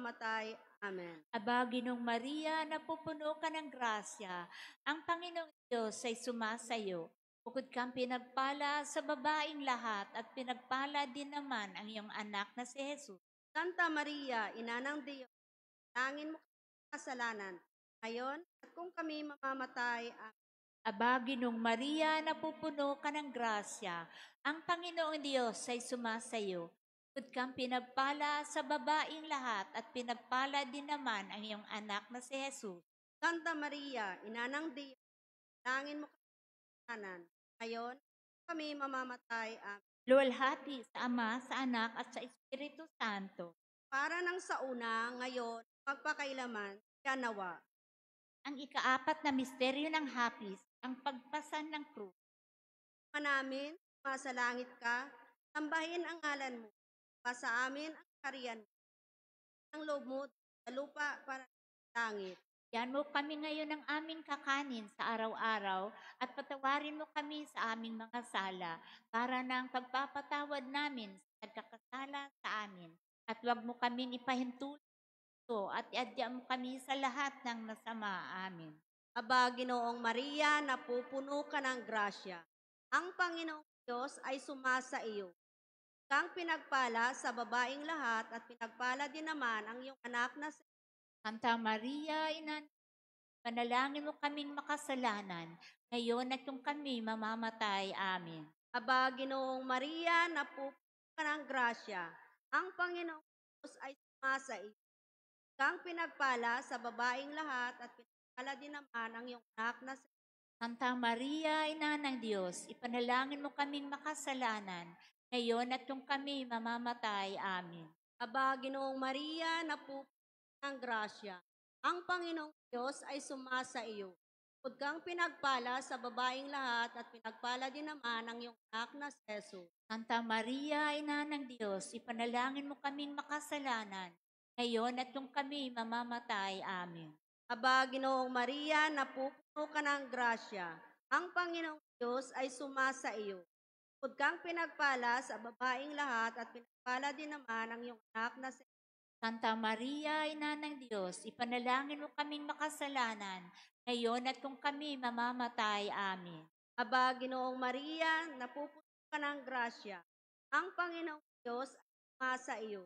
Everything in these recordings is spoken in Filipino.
mamamatay. Amen. Aba, Ginong Maria, napupuno ka ng grasya. Ang Panginoong Diyos ay sumasayo. Bukod kang pinagpala sa babaing lahat at pinagpala din naman ang iyong anak na si Jesus. Santa Maria, Ina ng Diyos, tangin mo kami kasalanan. Ngayon, at kung kami mamamatay. Amen. Aba, Ginong Maria, napupuno ka ng grasya. Ang Panginoong Diyos ay sumasayo. Bukod kang pinagpala sa babaing lahat at pinagpala din naman ang iyong anak na si Jesus. Santa Maria, Ina ng Diyos, tangin mo kami kasalanan. Ngayon, at kung kami mamamatay. Amen. Luwalhati sa Ama, sa Anak, at sa Espiritu Santo. Para nang sa una, ngayon, magpakailaman, siya nawa. Ang ikaapat na misteryo ng hapis, ang pagpasan ng krus. Namin, sa langit ka, sambahin ang ngalan mo. Sa amin ang kariyan mo. Ang loob mo sa lupa para sa langit. Yan mo kami ngayon ng aming kakanin sa araw-araw at patawarin mo kami sa aming mga sala para ng pagpapatawad namin sa nagkakasala sa amin. At huwag mo kaming ipahintulot at iadya mo kami sa lahat ng masama. Amen. Aba, Ginoong Maria, napupuno ka ng grasya. Ang Panginoong Diyos ay sumasa iyo. Kang pinagpala sa babaing lahat at pinagpala din naman ang iyong anak na si Santa Maria, Ina, panalangin mo kaming makasalanan, ngayon at kung kami mamamatay. Amen. Aba, Ginoong Maria, napupuno ka ng grasya. Ang Panginoong Diyos ay sumasa iyo. Kang pinagpala sa babaing lahat at pinagpala din naman ang iyong anak na si Santa Maria, Ina ng Diyos, ipanalangin mo kaming makasalanan, ngayon at kung kami mamamatay. Amen. Aba, Ginoong Maria, napupuno ng grasya. Ang Panginoong Diyos ay sumasa iyo. Bukod kang pinagpala sa babaing lahat at pinagpala din naman ang iyong anak na si Jesus. Santa Maria, Ina ng Diyos, ipanalangin mo kaming makasalanan, ngayon at kung kami mamamatay. Amen. Aba, Ginoong Maria, napupuno ka ng grasya. Ang Panginoong Diyos ay sumasa iyo. Bukod kang pinagpala sa babaing lahat at pinagpala din naman ang iyong anak na si Santa Maria, Ina ng Diyos, ipanalangin mo kaming makasalanan, ngayon at kung kami mamamatay. Amen. Aba, Ginoong Maria, napupuno ka ng grasya. Ang Panginoong Diyos ay sumasa iyo.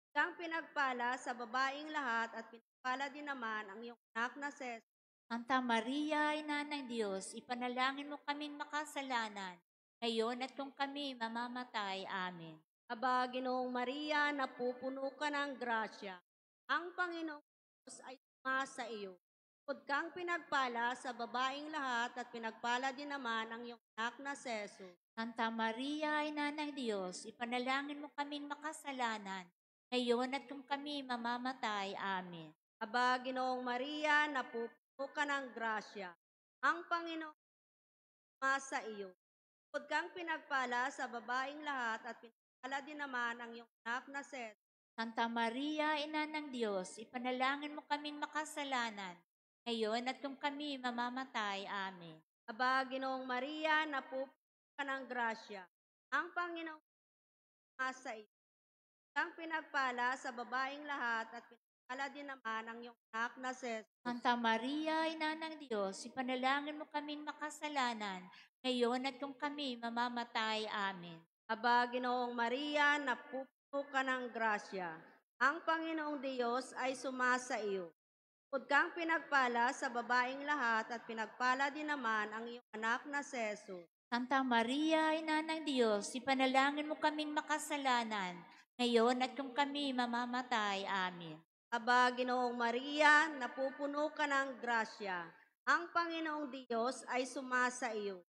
Kang pinagpala sa babaing lahat at pinagpala din naman ang iyong anak na si Jesus. Santa Maria, Ina ng Diyos, ipanalangin mo kaming makasalanan, ngayon at kung kami mamamatay. Amen. Aba, Ginoong Maria, napupuno ka ng grasya. Ang Panginoong Diyos ay sumasa iyo. Bukod kang pinagpala sa babaing lahat at pinagpala din naman ang iyong anak na si Jesus. Santa Maria, Ina ng Diyos, ipanalangin mo kaming makasalanan, ngayon at kung kami mamamatay. Amen. Aba, Ginoong Maria, napupuno ka ng grasya. Ang Panginoong sumasa iyo. Bukod kang pinagpala sa babaing lahat at pinagpala din naman ang iyong anak na si Jesus. Santa Maria, Ina ng Diyos, ipanalangin mo kaming makasalanan, ngayon at kung kami mamamatay. Amen. Aba, Ginoong Maria, napupuno ka ng grasya. Ang Panginoong sumasa iyo. Kang pinagpala sa babaing lahat at pinagpala din naman ang iyong anak na si Jesus. Santa Maria, Ina ng Diyos, ipanalangin mo kaming makasalanan, ngayon at kung kami mamamatay. Amen. Aba, Ginoong Maria, napupuno ka ng grasya. Ang Panginoong Diyos ay sumasa iyo. Bukod kang pinagpala sa babaing lahat at pinagpala din naman ang iyong anak na si Jesus. Santa Maria, Ina ng Diyos, ipanalangin mo kaming makasalanan, ngayon at kung kami mamamatay. Amen. Aba, Ginoong Maria, napupuno ka ng grasya. Ang Panginoong Diyos ay sumasa iyo.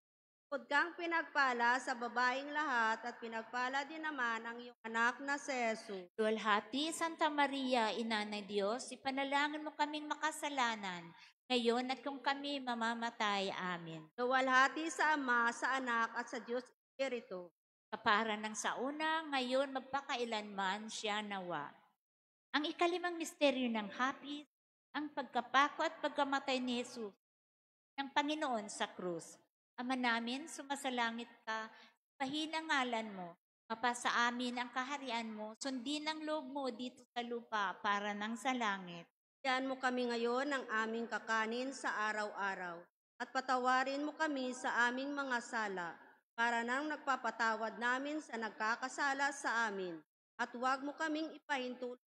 Bukod kang pinagpala sa babaing lahat at pinagpala din naman ang iyong anak na si Jesus. Luwalhati, Santa Maria, Ina ng Diyos, ipanalangin mo kaming makasalanan, ngayon at kung kami mamamatay. Amen. Luwalhati sa Ama, sa Anak at sa Diyos Espiritu. Kapara ng sauna, ngayon magpakailanman siya nawa. Ang ikalimang misteryo ng hapis, ang pagkapako at pagkamatay ni Jesus ng Panginoon sa krus. Ama namin, sumasalangit ka, pahinang ngalan mo, Mapasa amin ang kaharian mo, sundin ang loob mo dito sa lupa para nang sa langit. Bigyan mo kami ngayon ng aming kakanin sa araw-araw at patawarin mo kami sa aming mga sala para nang nagpapatawad namin sa nagkakasala sa amin. At huwag mo kaming ipahintulot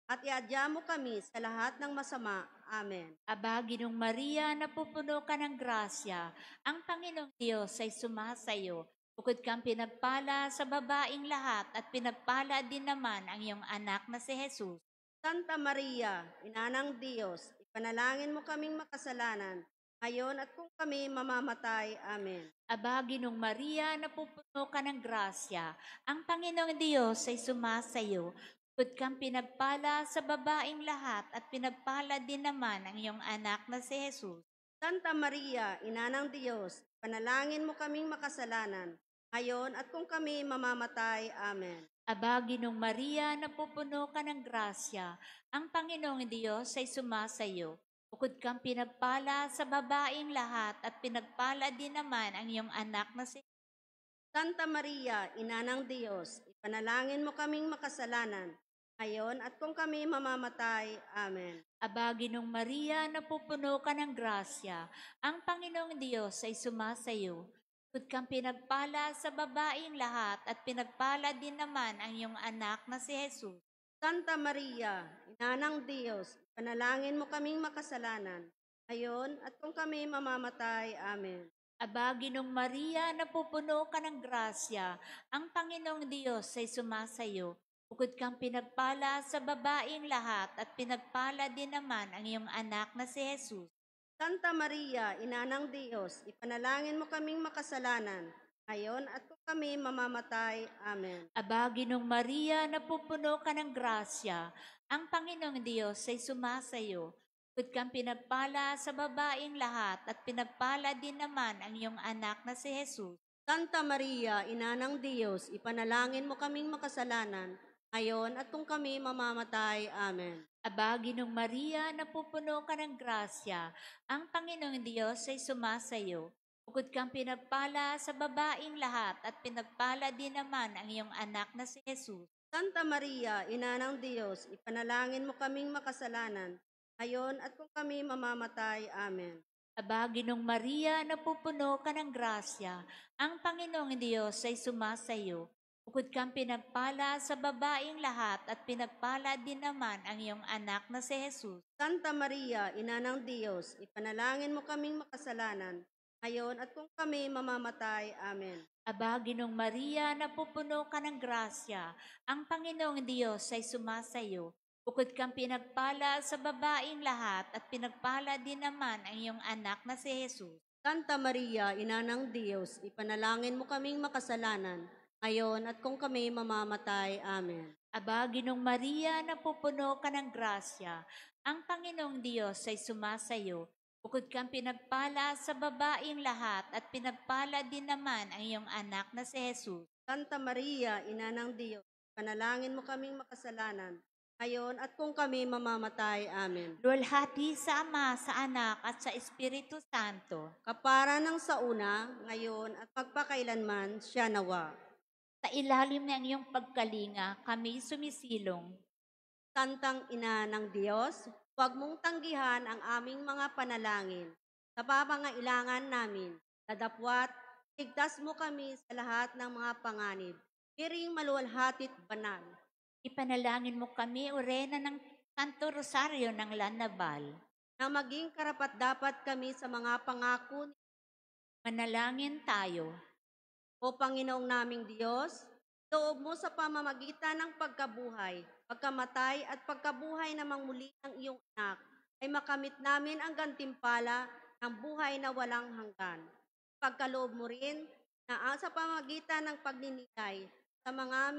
at iadya mo kami sa lahat ng masama. Amen. Aba, Ginong Maria, napupuno ka ng grasya, ang Panginoong Diyos ay sumasayo. Bukod kang pinagpala sa babaing lahat at pinagpala din naman ang iyong anak na si Jesus. Santa Maria, Ina ng Diyos, ipanalangin mo kaming makasalanan, ngayon at kung kami mamamatay. Amen. Aba, Ginong Maria, napupuno ka ng grasya, ang Panginoong Diyos ay sumasayo. Bukod kang pinagpala sa babaing lahat at pinagpala din naman ang iyong anak na si Jesus. Santa Maria, Ina ng Diyos, panalangin mo kaming makasalanan, ngayon at kung kami mamamatay. Amen. Aba, Ginong Maria, napupuno ka ng grasya, ang Panginoong Diyos ay sumasayo. Bukod kang pinagpala sa babaing lahat at pinagpala din naman ang iyong anak na si Santa Maria, Ina ng Diyos, ipanalangin mo kaming makasalanan, ngayon at kung kami mamamatay. Amen. Aba, Ginong Maria, napupuno ka ng grasya, ang Panginoong Diyos ay sumasayo. Bukod kang pinagpala sa babaing lahat at pinagpala din naman ang iyong anak na si Jesus. Santa Maria, Ina ng Diyos, ipanalangin mo kaming makasalanan, ngayon at kung kami mamamatay. Amen. Aba, Ginong Maria, napupuno ka ng grasya, ang Panginoong Diyos ay sumasayo. Bukod kang pinagpala sa babaing lahat at pinagpala din naman ang iyong anak na si Jesus. Santa Maria, Ina ng Diyos, ipanalangin mo kaming makasalanan, ngayon at kung kami mamamatay. Amen. Aba, Ginong Maria, napupuno ka ng grasya, ang Panginoong Diyos ay sumasayo. Bukod kang pinagpala sa babaing lahat at pinagpala din naman ang iyong anak na si Jesus. Santa Maria, Ina ng Diyos, ipanalangin mo kaming makasalanan, ngayon at kung kami mamamatay. Amen. Aba, Ginong Maria, napupuno ka ng grasya, ang Panginoong Diyos ay sumasayo. Bukod kang pinagpala sa babaing lahat at pinagpala din naman ang iyong anak na si Jesus. Santa Maria, Ina ng Diyos, ipanalangin mo kaming makasalanan, ngayon at kung kami mamamatay. Amen. Aba, Ginong Maria, napupuno ka ng grasya, ang Panginoong Diyos ay sumasayo. Bukod kang pinagpala sa babaing lahat at pinagpala din naman ang iyong anak na si Jesus. Santa Maria, Ina ng Diyos, ipanalangin mo kaming makasalanan, ngayon at kung kami mamamatay. Amen. Aba, Ginong Maria, napupuno ka ng grasya, ang Panginoong Diyos ay sumasayo. Bukod kang pinagpala sa babaing lahat at pinagpala din naman ang iyong anak na si Jesus. Santa Maria, Ina ng Diyos, ipanalangin mo kaming makasalanan, ngayon at kung kami mamamatay. Amen. Aba, Ginong Maria, napupuno ka ng grasya, ang Panginoong Diyos ay sumasayo. Bukod kang pinagpala sa babaing lahat at pinagpala din naman ang iyong anak na si Jesus. Santa Maria, Ina ng Diyos, panalangin mo kaming makasalanan, ngayon at kung kami mamamatay. Amen. Luwalhati sa Ama, sa Anak, at sa Espiritu Santo. Kapara ng sa una, ngayon at magpakailanman, siya nawa. Sa ilalim ng iyong pagkalinga, kami sumisilong. Santang Ina ng Diyos, huwag mong tanggihan ang aming mga panalangin. Sa papangailangan namin, dadapwat, ligtas mo kami sa lahat ng mga panganib. Piring maluwalhatit banal. Ipanalangin mo kami, o Reyna ng Santo Rosario ng Lanabal. Na maging karapat-dapat kami sa mga pangako ni Manalangin tayo. O Panginoong naming Diyos, loob mo sa pamamagitan ng pagkabuhay, pagkamatay at pagkabuhay namang muli ng iyong anak, ay makamit namin ang gantimpala ng buhay na walang hanggan. Pagkaloob mo rin na sa pamamagitan ng pagninilay sa mga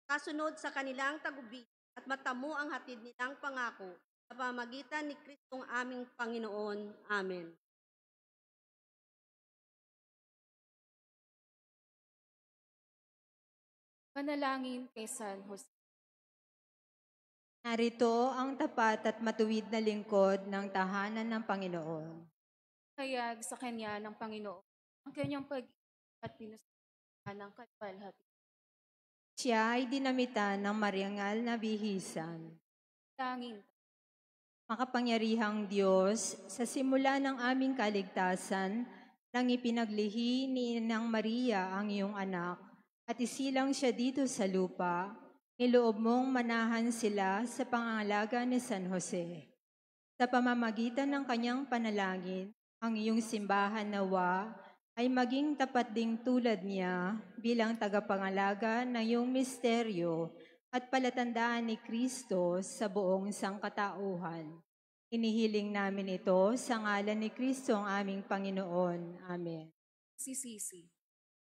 kasunod sa kanilang tagubilin at matamo ang hatid nilang pangako sa pamamagitan ni Kristong aming Panginoon. Amen. Panalangin kay San Jose. Narito ang tapat at matuwid na lingkod ng tahanan ng Panginoon. Kayag sa kanya ng Panginoon ang kanyang pag at ng kalwalhati. Siya ay dinamitan ng marangal na bihisan. Tanging Makapangyarihang Diyos, sa simula ng aming kaligtasan, nang ipinaglihi ni Inang Maria ang iyong anak, at isilang siya dito sa lupa, niloob mong manahan sila sa pangangalaga ni San Jose. Sa pamamagitan ng kanyang panalangin, ang iyong simbahan nawa ay maging tapat ding tulad niya bilang tagapangalaga ng iyong misteryo at palatandaan ni Kristo sa buong sangkatauhan. Inihiling namin ito sa ngalan ni Kristo ang aming Panginoon. Amen. sisisi.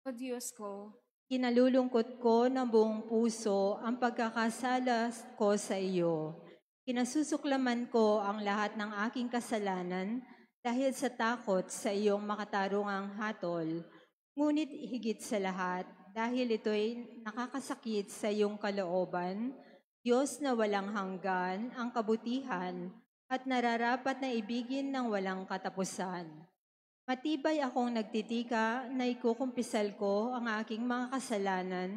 O Diyos ko, Kinalulungkot ko ng buong puso ang pagkakasala ko sa iyo. Kinasusuklaman ko ang lahat ng aking kasalanan dahil sa takot sa iyong makatarungang hatol. Ngunit higit sa lahat, dahil ito'y nakakasakit sa iyong kalooban, Diyos na walang hanggan ang kabutihan at nararapat na ibigin ng walang katapusan. Matibay akong nagtitika na ikukumpisal ko ang aking mga kasalanan,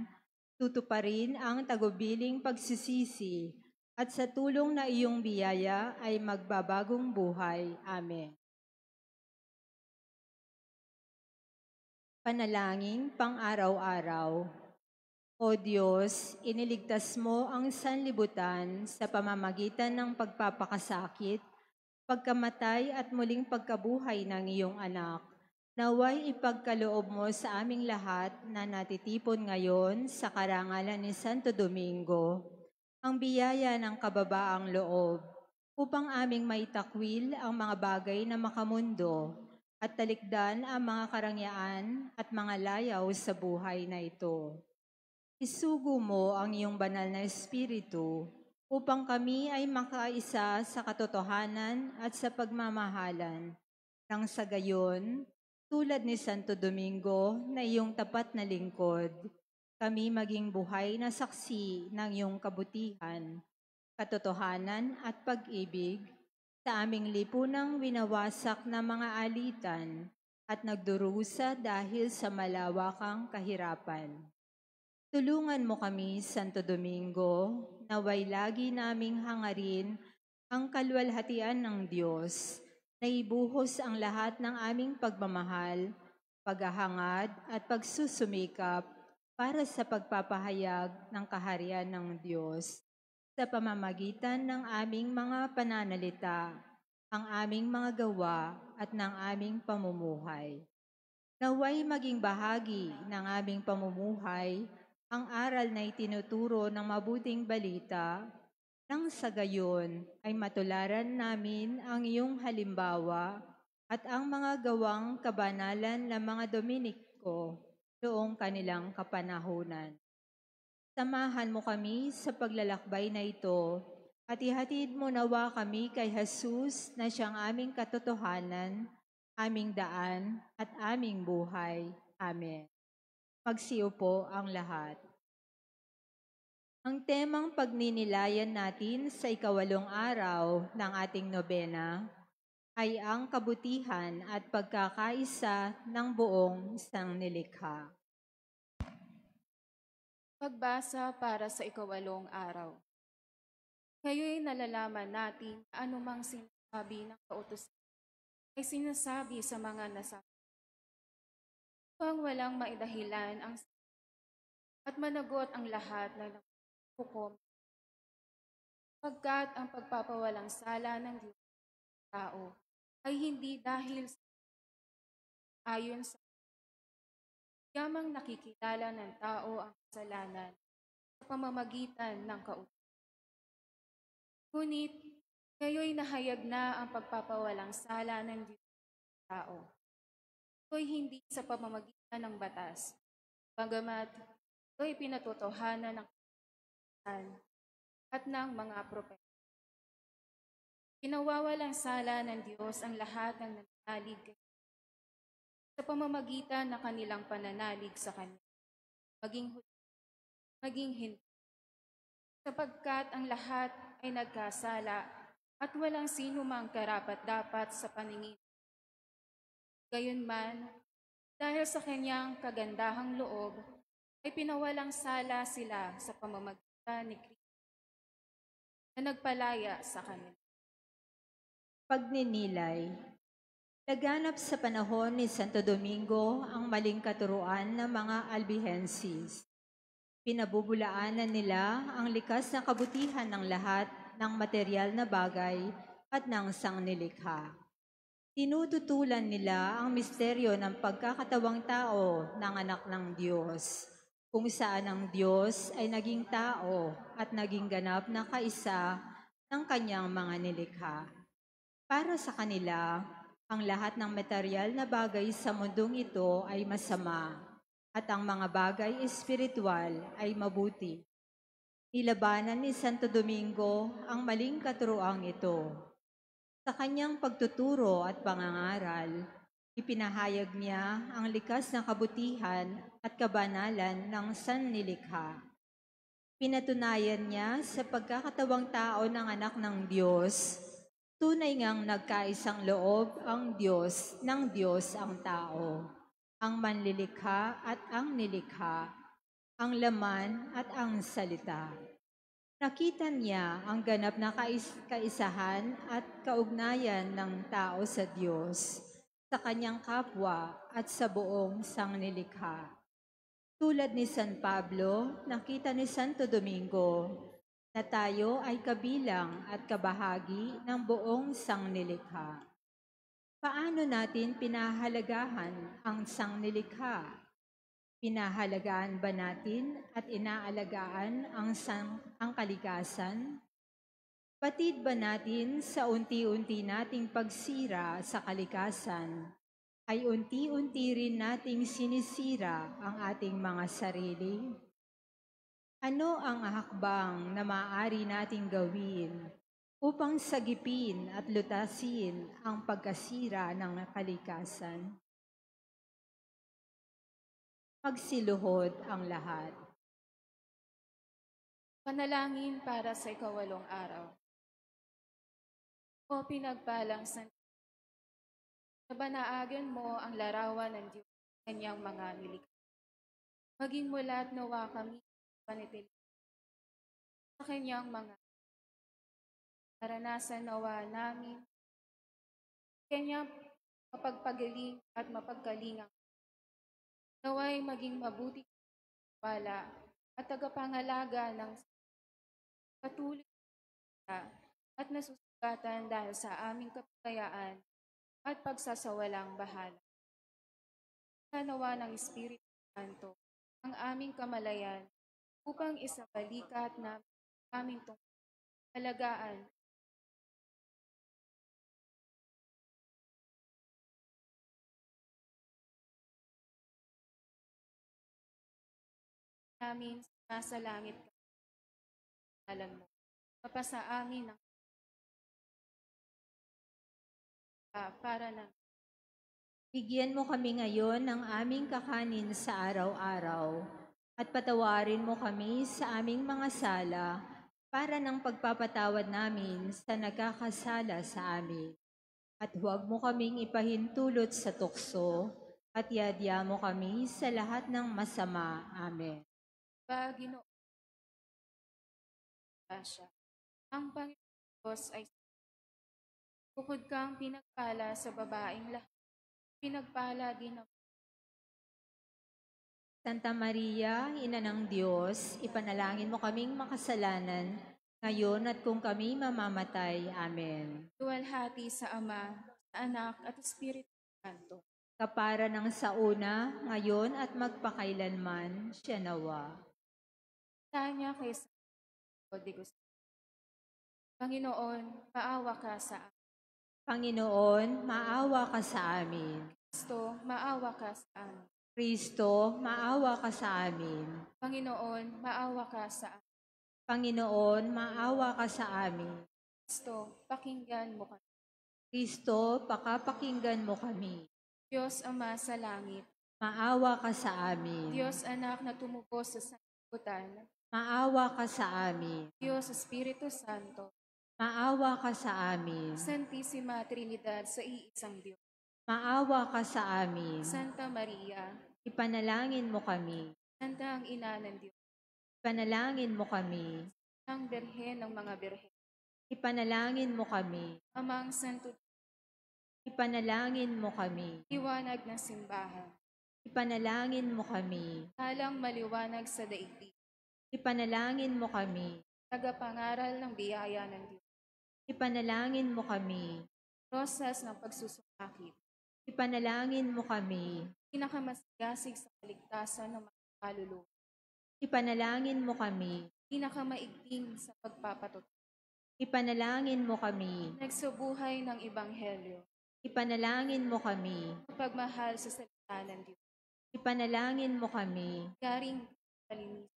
tutuparin ang tagubiling pagsisisi, at sa tulong na iyong biyaya ay magbabagong buhay. Amen. Panalangin pang-araw-araw. O Diyos, iniligtas mo ang sanlibutan sa pamamagitan ng pagpapakasakit, pagkamatay at muling pagkabuhay ng iyong anak. Naway ipagkaloob mo sa aming lahat na natitipon ngayon sa karangalan ni Santo Domingo, ang biyaya ng kababaang loob, upang aming maitakwil ang mga bagay na makamundo at talikdan ang mga karangyaan at mga layaw sa buhay na ito. Isugo mo ang iyong banal na espiritu upang kami ay makaisa sa katotohanan at sa pagmamahalan. Nang sa gayon, tulad ni Santo Domingo na iyong tapat na lingkod, kami maging buhay na saksi ng iyong kabutihan, katotohanan at pag-ibig sa aming lipunang winawasak na mga alitan at nagdurusa dahil sa malawakang kahirapan. Tulungan mo kami, Santo Domingo, naway lagi naming hangarin ang kalwalhatian ng Diyos, na ibuhos ang lahat ng aming pagmamahal, paghahangad at pagsusumikap para sa pagpapahayag ng kaharian ng Diyos sa pamamagitan ng aming mga pananalita, ang aming mga gawa at ng aming pamumuhay. Naway maging bahagi ng aming pamumuhay ang aral na itinuturo ng mabuting balita, nang sa gayon ay matularan namin ang iyong halimbawa at ang mga gawang kabanalan ng mga Dominiko noong kanilang kapanahunan. Samahan mo kami sa paglalakbay na ito at ihatid mo nawa kami kay Jesus na siyang aming katotohanan, aming daan at aming buhay. Amen. Magsiupo ang lahat. Ang temang pagninilayan natin sa ikawalong araw ng ating nobena ay ang kabutihan at pagkakaisa ng buong sangnilikha. pagbasa para sa ikawalong araw. Ngayoy nalalaman natin na anumang sinasabi ng kautusan ay sinasabi sa mga nasasabi upang walang maidahilan ang at managot ang lahat na hukom pagkat ang pagpapawalang sala ng Diyos sa tao ay hindi dahil ayon sa yamang nakikilala ng tao ang kasalanan sa pamamagitan ng kautusan. Ngunit ngayoy nahayag na ang pagpapawalang sala ng Diyos sa tao. Ito'y hindi sa pamamagitan ng batas, bagamat ito'y pinatotohanan ng kautusan at ng mga propeta. Pinawawalang sala ng Diyos ang lahat ng nananalig sa pamamagitan ng kanilang pananalig sa Kanya, maging hindi, sapagkat ang lahat ay nagkasala at walang sino mang karapat-dapat sa paningin. Gayunman, Dahil sa kanyang kagandahang loob, ay pinawalang sala sila sa pamamagitan ni Kristo na nagpalaya sa kanila. Pagninilay. Laganap sa panahon ni Santo Domingo ang maling katuruan ng mga Albigenses. Pinabubulaanan nila ang likas na kabutihan ng lahat ng material na bagay at ng sangnilikha. Tinututulan nila ang misteryo ng pagkakatawang tao ng anak ng Diyos, kung saan ang Diyos ay naging tao at naging ganap na kaisa ng kanyang mga nilikha. Para sa kanila, ang lahat ng material na bagay sa mundong ito ay masama at ang mga bagay espiritual ay mabuti. Nilabanan ni Santo Domingo ang maling katuroang ito. Sa kanyang pagtuturo at pangangaral, ipinahayag niya ang likas na kabutihan at kabanalan ng sannilikha. Pinatunayan niya sa pagkakatawang tao ng anak ng Diyos, tunay ngang nagkaisang loob ang Diyos ng Diyos ang tao, ang manlilikha at ang nilikha, ang laman at ang salita. Nakita niya ang ganap na kaisahan at kaugnayan ng tao sa Diyos, sa kanyang kapwa at sa buong sangnilikha. Tulad ni San Pablo, nakita ni Santo Domingo na tayo ay kabilang at kabahagi ng buong sangnilikha. Paano natin pinahalagahan ang sangnilikha? Pinahalagaan ba natin at inaalagaan ang kalikasan? Batid ba natin sa unti-unti nating pagsira sa kalikasan, ay unti-unti rin nating sinisira ang ating mga sarili? Ano ang hakbang na maaari nating gawin upang sagipin at lutasin ang pagkasira ng kalikasan? Magsiluhod ang lahat. Panalangin para sa ikawalong araw. O pinagpalang San, nabanaagan mo ang larawan ng Diyos sa kanyang mga nilikha. Maging mula at nawa kami panitil sa kanyang mga naranasan nawa namin, kanyang mapagpagaling at mapagkalingang naway maging mabuti wala at tagapangalaga ng patuloy at nasusugatan dahil sa aming kapayaan at pagsasawalang bahala. Nawa ng Espiritu Santo ang aming kamalayan upang isabalikat na aming alagaan namin nasa langit ka. Alam mo, papasa amin ng para ng Bigyan mo kami ngayon ng aming kakanin sa araw-araw at patawarin mo kami sa aming mga sala para ng pagpapatawad namin sa nagkakasala sa amin. At huwag mo kaming ipahintulot sa tukso at iadya mo kami sa lahat ng masama. Amen. Ginoo siya. Ang Panginoon Diyos ay bukod kang pinagpala sa babaeng lahat, pinagpala din ang Santa Maria, Ina ng Diyos, ipanalangin mo kaming makasalanan, ngayon at kung kami mamamatay. Amen. luwalhati sa Ama, sa Anak at Espiritu Santo. Kapara ng sa una, ngayon at magpakailanman, siya nawa. Tanya kay Santo de Gusto. Panginoon, maawa ka sa amin. Panginoon, maawa ka sa amin. Kristo, maawa ka sa amin. Kristo, maawa ka sa amin. Panginoon, maawa ka sa amin. Panginoon, maawa ka sa amin. Kristo, pakinggan mo kami. Kristo, pakapakinggan mo kami. Diyos Ama sa langit, Maawa ka sa amin. Diyos Anak na tumubos sa sanlibutan, Maawa ka sa amin. Diyos Espiritu Santo, Maawa ka sa amin. Santissima Trinidad sa iisang Diyos. Maawa ka sa amin. Santa Maria, Ipanalangin mo kami. Santa ang Ina ng Diyos, Ipanalangin mo kami. ang Birhen ng mga Birhen, Ipanalangin mo kami. Amang Santo, Ipanalangin mo kami. liwanag ng simbahan, Ipanalangin mo kami. talang maliwanag sa daigdig, Ipanalangin mo kami. tagapangaral ng biyaya ng Diyos, Ipanalangin mo kami. rosas ng pagsusumakit, Ipanalangin mo kami. pinakamasigasig sa kaligtasan ng mga kaluluwa, Ipanalangin mo kami. pinakamaigting sa pagpapatotoo, Ipanalangin mo kami. nagsubuhay ng Ebanghelyo, Ipanalangin mo kami. pagmahal sa salita ng Diyos, Ipanalangin mo kami. garing kalinis,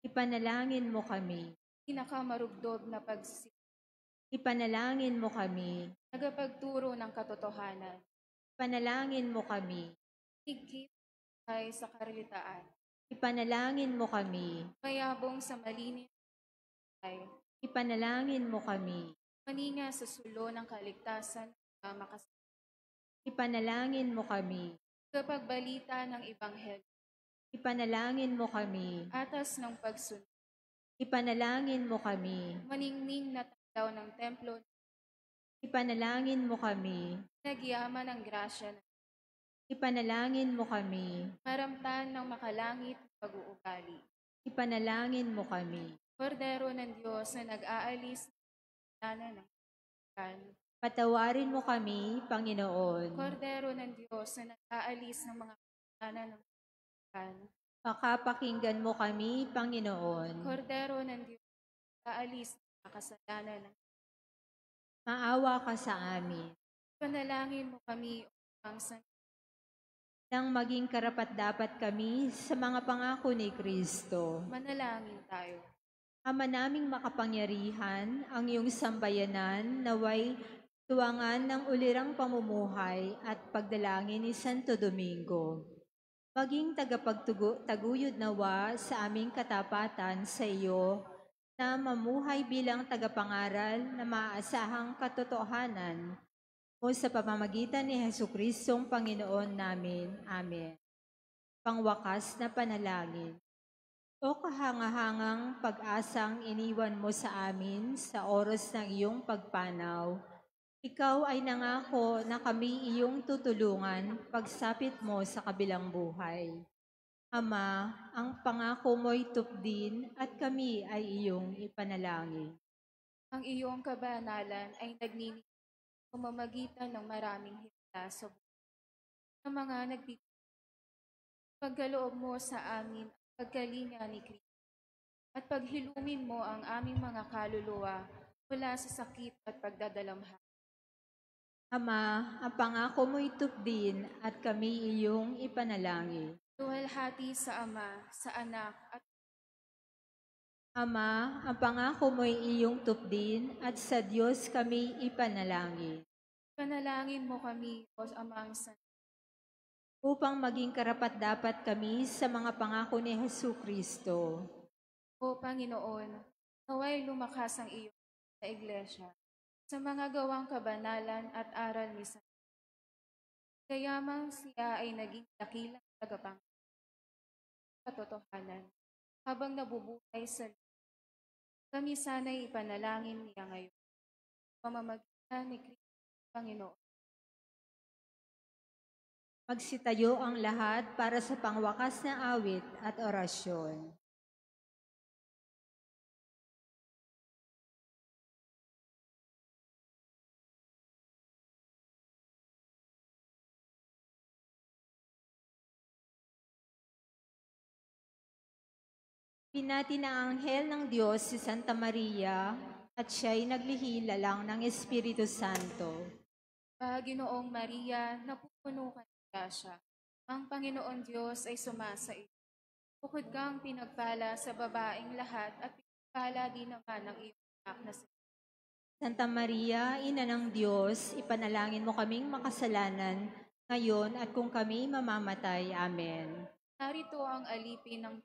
Ipanalangin mo kami. pinakamarugdog na pagsisikap, Ipanalangin mo kami. tagapagturo ng katotohanan, Ipanalangin mo kami. higit ay sa karilitaan, Ipanalangin mo kami. mayabong sa malinis ay Ipanalangin mo kami. maninga sa sulo ng kaligtasan na Ipanalangin mo kami. kapagbalita ng Ebanghelyo, Ipanalangin mo kami. atas ng pagsunod, Ipanalangin mo kami. maningning na taglaw ng templo, Ipanalangin mo kami. nagyaman ng grasya, Ipanalangin mo kami. maramtan ng makalangit na pag-uugali, Ipanalangin mo kami. Kordero ng Diyos na nag-aalis ng kasalanan ng kan, Patawarin mo kami, Panginoon. Kordero ng Diyos na nag-aalis ng mga kasalanan ng kan, Pakapakinggan mo kami, Panginoon. Kordero ng Diyos na nag-aalis ng mga kasalanan ng Maawa ka sa amin. panalangin mo kami, O Amang Santo, Nang maging karapat-dapat kami sa mga pangako ni Kristo. manalangin tayo. Ama naming makapangyarihan, ang iyong sambayanan naway tuwangan ng ulirang pamumuhay at pagdalangin ni Santo Domingo. Maging tagapagtaguyod nawa sa aming katapatan sa iyo na mamuhay bilang tagapangaral na maaasahang katotohanan o sa pamamagitan ni Jesucristong Panginoon namin. Amen. Pangwakas na panalangin. O kahangahangang pag-asang iniwan mo sa amin sa oras ng iyong pagpanaw, ikaw ay nangako na kami iyong tutulungan pagsapit mo sa kabilang buhay. Ama, ang pangako mo'y tupdin at kami ay iyong ipanalangin. Ang iyong kabanalan ay nagniningning sa pamamagitan ng maraming himala sa buhay ng mga nagtitiis. Pagkaloob mo sa amin ang pagkalinga ni Kristo at paghilumin mo ang aming mga kaluluwa mula sa sakit at pagdadalamhan. Ama, ang pangako mo'y tupdin at kami iyong ipanalangin. Luwalhati sa Ama, sa Anak, at Ama, ang pangako mo'y iyong tupdin at sa Diyos kami ipanalangin. panalangin mo kami, O Amang Santo, Upang maging karapat-dapat kami sa mga pangako ni Jesucristo. O Panginoon, naway lumakas ang iyo sa Iglesia sa mga gawang kabanalan at aral ni Santo. Kayamang siya ay naging dakilang tagapang katotohanan habang nabubuhay sa lupa. Kami sana'y ipanalangin niya ngayon. Pamamagitan ni Kristo Panginoon. Magsitayo ang lahat para sa pangwakas na awit at orasyon. Pinati na anghel ng Diyos si Santa Maria at siya'y naglihila lang ng Espiritu Santo. Panginoong Maria, napupuno ka ng grasya. Ang Panginoon Diyos ay sumasa iyo. Bukod kang pinagpala sa babaeng lahat at pinagpala din naman ang iyong anak na si Santa Maria, Ina ng Diyos, ipanalangin mo kaming makasalanan ngayon at kung kami mamamatay. Amen. Narito ang alipin ng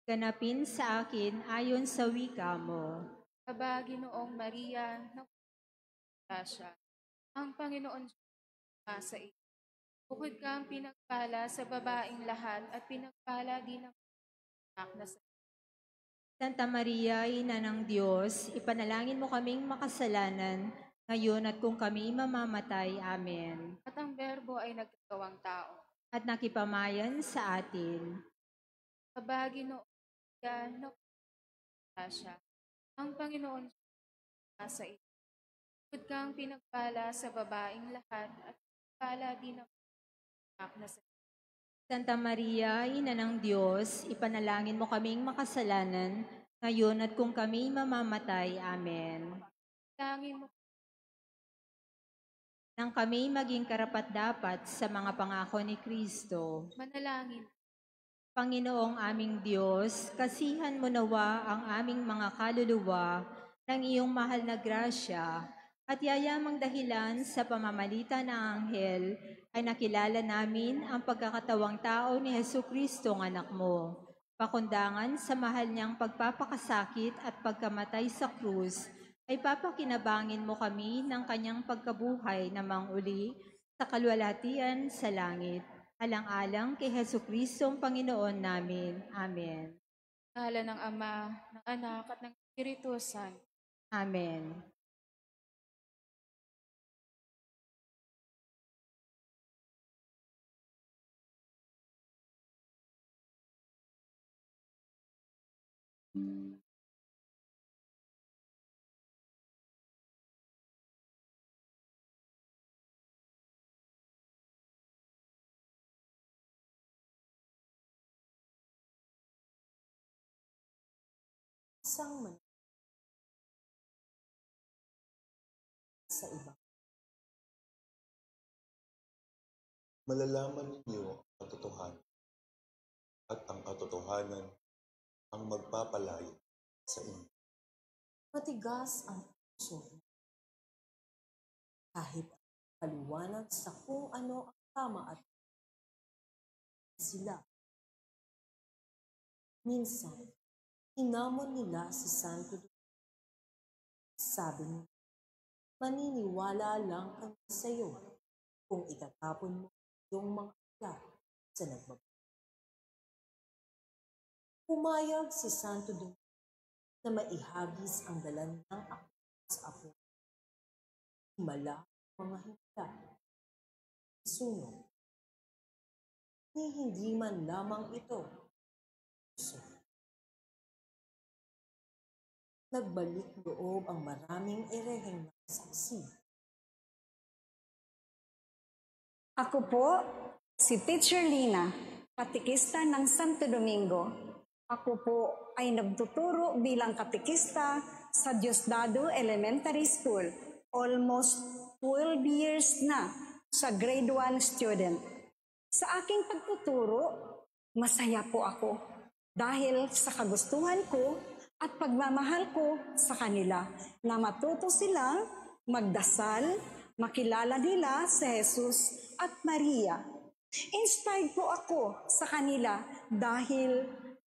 Ganapin sa akin ayon sa wika mo. Panginoong Maria, napupuno ka ng grasya. Ang Panginoon Diyos sumasa iyo. Bukod kang pinagpala sa babaeng lahat at pinagpala din ang anak na sa Santa Maria, Ina ng Diyos, ipanalangin mo kaming makasalanan, ngayon at kung kami mamamatay. Amen. at ang Berbo ay nagkatawang tao. At nakipamayan sa atin. Kabagi noon yan na siya. Ang Panginoon sa iyo. Bukod kang pinagpala sa babaeng lahat at pinagpala din ang anak na sa Santa Maria, Ina ng Diyos, ipanalangin mo kaming makasalanan, ngayon at kung kami mamamatay. Amen. Langin mo Nang kami maging karapat-dapat sa mga pangako ni Kristo, manalangin. Panginoong aming Diyos, kasihan mo nawa ang aming mga kaluluwa ng iyong mahal na grasya at yayamang dahilan sa pamamagitan ng anghel ay nakilala namin ang pagkakatawang tao ni Jesucristo ng anak mo. Pakundangan sa mahal niyang pagpapakasakit at pagkamatay sa krus, ay papakinabangin mo kami ng kanyang pagkabuhay na manguli sa kalwalhatian sa langit. Alang-alang kay Jesucristo ang Panginoon namin. Amen. Ngalan ng Ama, ng Anak at ng Espiritu Santo. Amen. Isang man sa iba. Malalaman ninyo ang katotohanan at ang katotohanan ang magpapalaya sa inyo. Matigas ang puso kahit paliwanag sa kung ano ang tama at sila. Minsan, hinamon nila si Santo Domingo. Sabi niya, maniniwala lang kami sa iyo kung itatapon mo yung mga alak sa nagbabago. Pumayag si Santo Domingo na maihagis ang dalan ng ako sa apo. Himala mga himala. Sunog. Ni hindi man lamang ito. So, nagbalik loob ang maraming ereheng saksi. Ako po, si Teacher Lina, katikista ng Santo Domingo. Ako po ay nagtuturo bilang katikista sa Diosdado Elementary School. Almost 12 years na sa grade 1 student. Sa aking pagtuturo, masaya po ako dahil sa kagustuhan ko at pagmamahal ko sa kanila na matuto silang magdasal, makilala nila si Jesus at Maria. Inspired po ako sa kanila dahil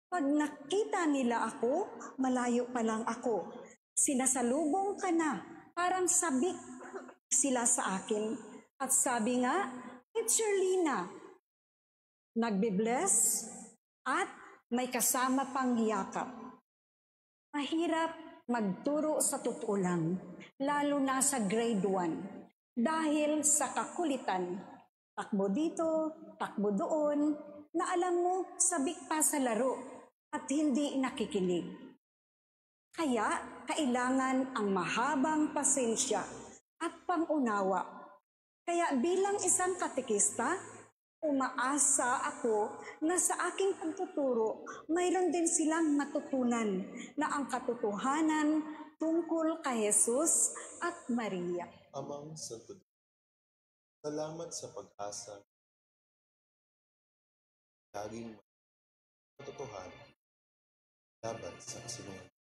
pag nakita nila ako, malayo pa lang ako. Sinasalubong ka na, parang sabik sila sa akin. At sabi nga, Teacher Lina, nagbe-bless at may kasama pang yakap. Mahirap magturo sa totoo lang, lalo na sa grade 1. Dahil sa kakulitan, takbo dito, takbo doon, na alam mo, sabik pa sa laro at hindi nakikinig. Kaya kailangan ang mahabang pasensya at pangunawa. Kaya bilang isang katekista, umaasa ako na sa aking pagtuturo, mayroon din silang matutunan na ang katotohanan tungkol kay Jesus at Maria. Amang Santo Domingo, salamat sa pag-asa. Laging may katotohanan laban sa kasinungalingan.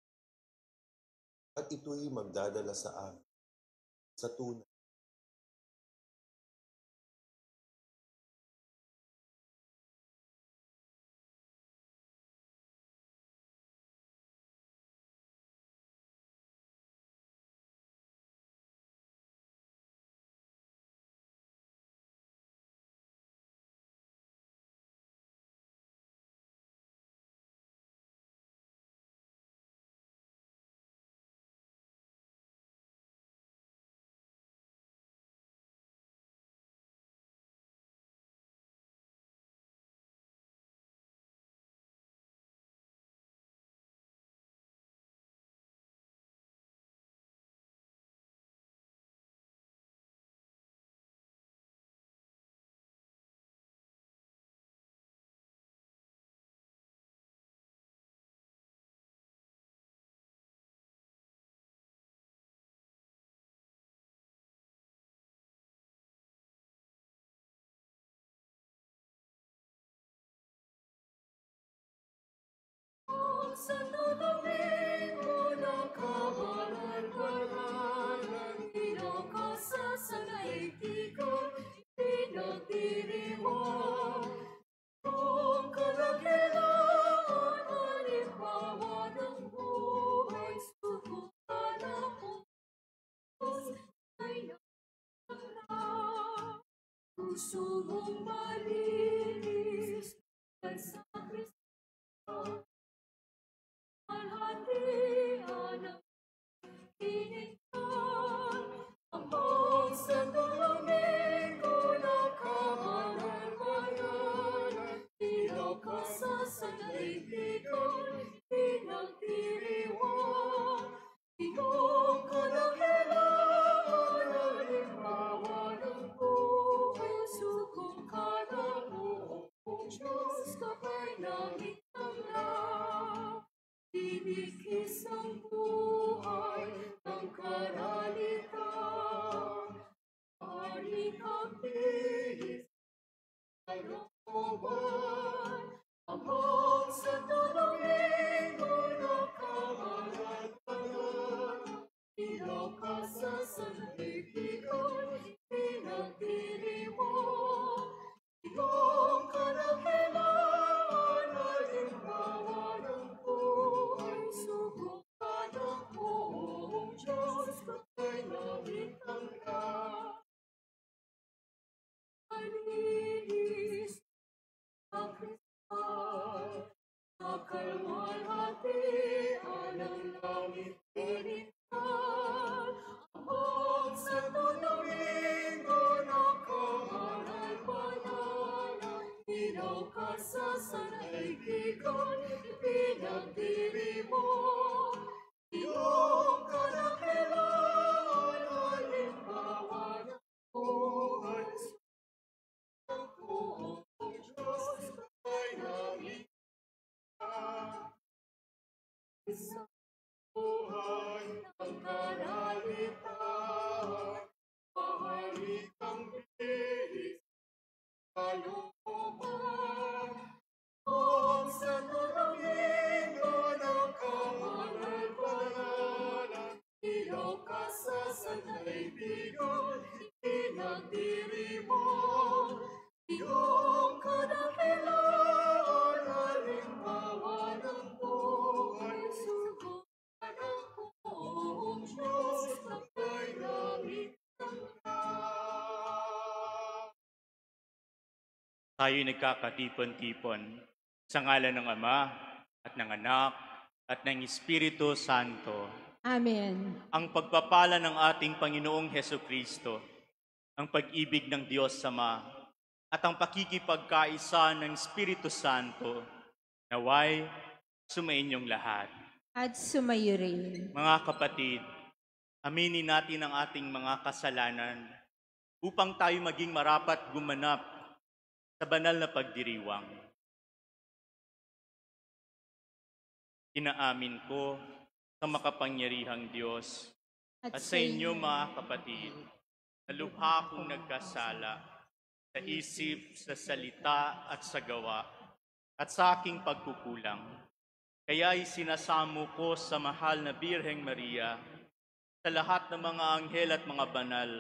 At ito'y magdadala sa amin sa tunay Domingo ng kabalan-balalan, pinakasasan ay tigaw, pinagdiriwang. Kung kadakilaan, halimbawa ng buhay, subukan ako, Diyos ay nakakala. Puso mong malinis, at sa Kristo, alhatian ng tinignan. Amang Santo Domingo ng kabalan-balalan, pinakasasan ay tigaw, pinagdiriwang. Iyong kadakilaan, halimbawa ng buhay, sukom ka ng buong Diyos, kapay langit ang lahat. Binikis ang buhay ng karalitan, hari kang bihis sa looban. Amang Santo Domingo ng kabalan-balalan, pinakasasan ay tigaw, pinagdiriwang. Iyong kadakilaan, halimbawa ng buhay, subukan ng buong Diyos, kapay langit ang lahat. Malinis ang Kristal, sa kalwalhatian ng langit tinignan. Amang Santo Domingo ng kabalan-balalan, pinakasasan ay tigaw, pinagdiriwang. Iyong kadakilaan, halimbawa ng buhay, ng buong Diyos, kapay langit isang buhay ng karalitan, pahari kang bihis sa looban. Ang Santo Domingo ng kabalan-balalan, pinakasasan ay tigaw, pinagdiriwang. Iyong kadakilaan, halimbawa ng buhay, subukan ng buong Diyos, kapay langit ang lahat. Tayo'y nagkakatipon-tipon sa ngalan ng Ama at ng Anak at ng Espiritu Santo. Amen. Ang pagpapala ng ating Panginoong Hesukristo, ang pag-ibig ng Diyos Ama, at ang pakikipagkaisa ng Espiritu Santo, naway sumainyong lahat. At sumayo rin. Mga kapatid, aminin natin ang ating mga kasalanan upang tayo maging marapat gumanap sa banal na pagdiriwang. Inaamin ko sa makapangyarihang Diyos at sa inyo mga kapatid, na lubha akong nagkasala sa isip, sa salita at sa gawa at sa aking pagkukulang. Kaya'y sinasamo ko sa mahal na Birheng Maria, sa lahat ng mga anghel at mga banal,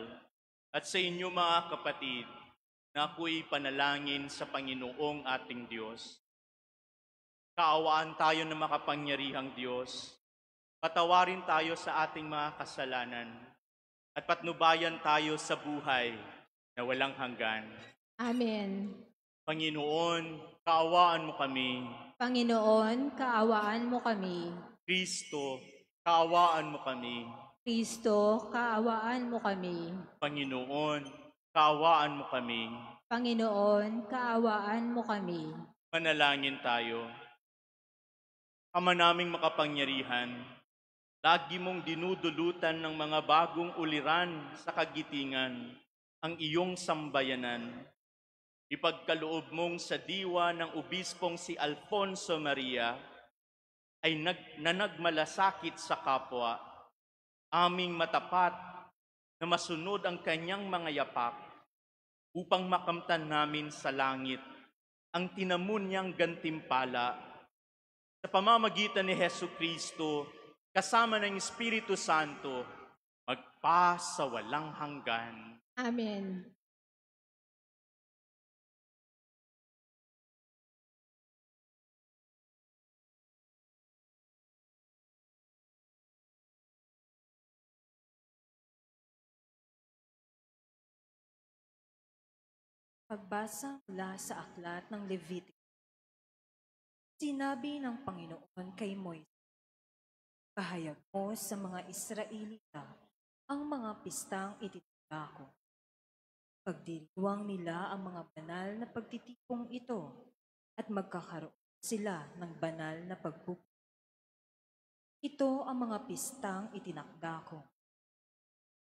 at sa inyo mga kapatid, na ako'y panalangin sa Panginoong ating Diyos. Kaawaan tayo ng makapangyarihang Diyos, patawarin tayo sa ating mga kasalanan, at patnubayan tayo sa buhay na walang hanggan. Amen. Panginoon, kaawaan mo kami. Panginoon, kaawaan mo kami. Kristo, kaawaan mo kami. Kristo, kaawaan mo kami. Panginoon, kaawaan mo kami. Panginoon, kaawaan mo kami. Manalangin tayo. Ama naming makapangyarihan, lagi mong dinudulutan ng mga bagong uliran sa kagitingan ang iyong sambayanan. Ipagkaloob mong sa diwa ng obispong si Alfonso Maria ay nagmalasakit sa kapwa, aming matapat na masunod ang kanyang mga yapak upang makamtan namin sa langit ang tinamun niyang gantimpala sa pamamagitan ni Hesu Kristo, kasama ng Espiritu Santo, magpa sa walang hanggan. Amen. Pagbasa mula sa aklat ng Levitico. Sinabi ng Panginoon kay Moises, "Pahayag mo sa mga Israelita ang mga pistang ititakda ko. Pagdiriwang nila ang mga banal na pagtitipong ito at magkakaroon sila ng banal na pagpupuri. Ito ang mga pistang itinakda ko.